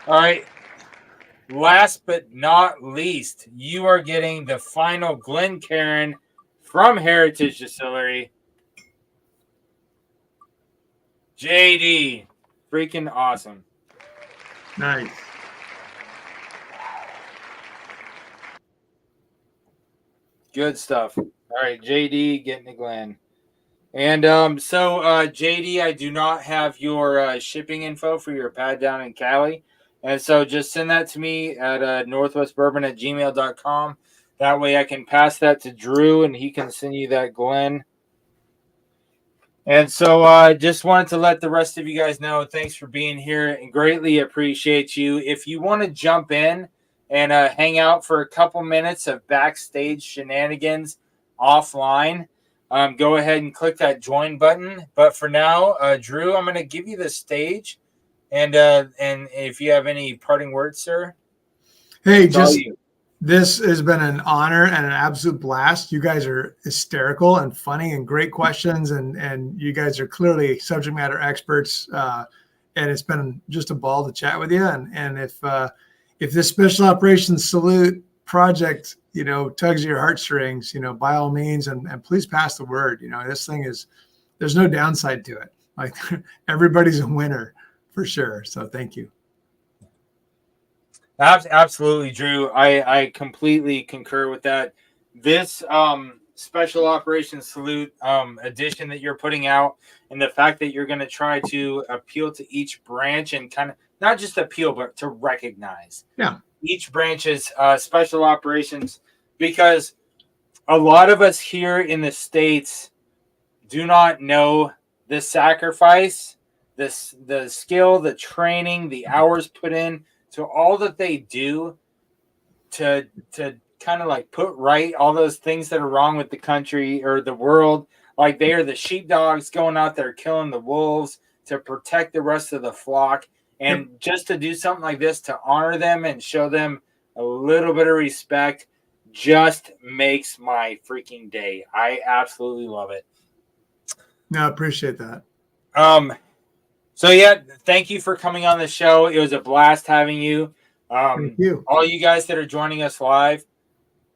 All right. Last but not least, you are getting the final Glencairn from Heritage Distillery. JD. Freaking awesome. Nice. Good stuff. All right, JD getting a Glen. And so JD, I do not have your shipping info for your pad down in Cali. And so just send that to me at northwestbourbon@gmail.com. That way I can pass that to Drew and he can send you that Glen. And so I just wanted to let the rest of you guys know, thanks for being here and greatly appreciate you. If you want to jump in and hang out for a couple minutes of backstage shenanigans offline, go ahead and click that join button. But for now, Drew, I'm going to give you the stage. And if you have any parting words, sir. Hey, this has been an honor and an absolute blast. You guys are hysterical and funny and great questions. And you guys are clearly subject matter experts. And it's been just a ball to chat with you. And if this special operations salute project, tugs at your heartstrings, by all means, and please pass the word. This thing there's no downside to it. Like everybody's a winner for sure. So thank you. Absolutely, Drew. I completely concur with that. This special operations salute edition that you're putting out, and the fact that you're going to try to appeal to each branch and kind of not just appeal, but to recognize each branch's special operations, because a lot of us here in the States do not know the sacrifice, the skill, the training, the hours put in to all that they do to kind of like put right all those things that are wrong with the country or the world. Like they are the sheepdogs going out there killing the wolves to protect the rest of the flock. And just to do something like this to honor them and show them a little bit of respect just makes my freaking day. I absolutely love it. No, I appreciate that. So yeah, thank you for coming on the show. It was a blast having you. Thank you. All you guys that are joining us live,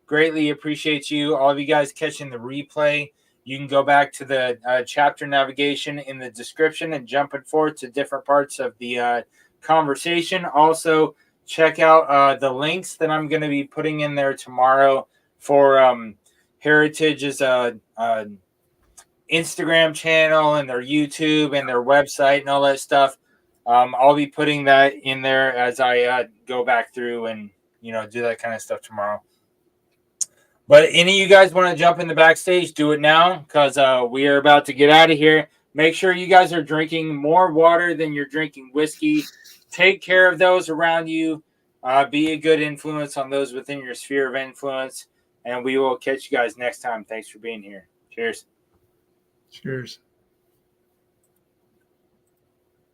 greatly appreciate you. All of you guys catching the replay. You can go back to the chapter navigation in the description and jumping forward to different parts of the conversation. Also, check out the links that I'm going to be putting in there tomorrow for Heritage's Instagram channel and their YouTube and their website and all that stuff. I'll be putting that in there as I go back through and, do that kind of stuff tomorrow. But any of you guys want to jump in the backstage, do it now, because we are about to get out of here. Make sure you guys are drinking more water than you're drinking whiskey. Take care of those around you. Be a good influence on those within your sphere of influence. And we will catch you guys next time. Thanks for being here. Cheers. Cheers.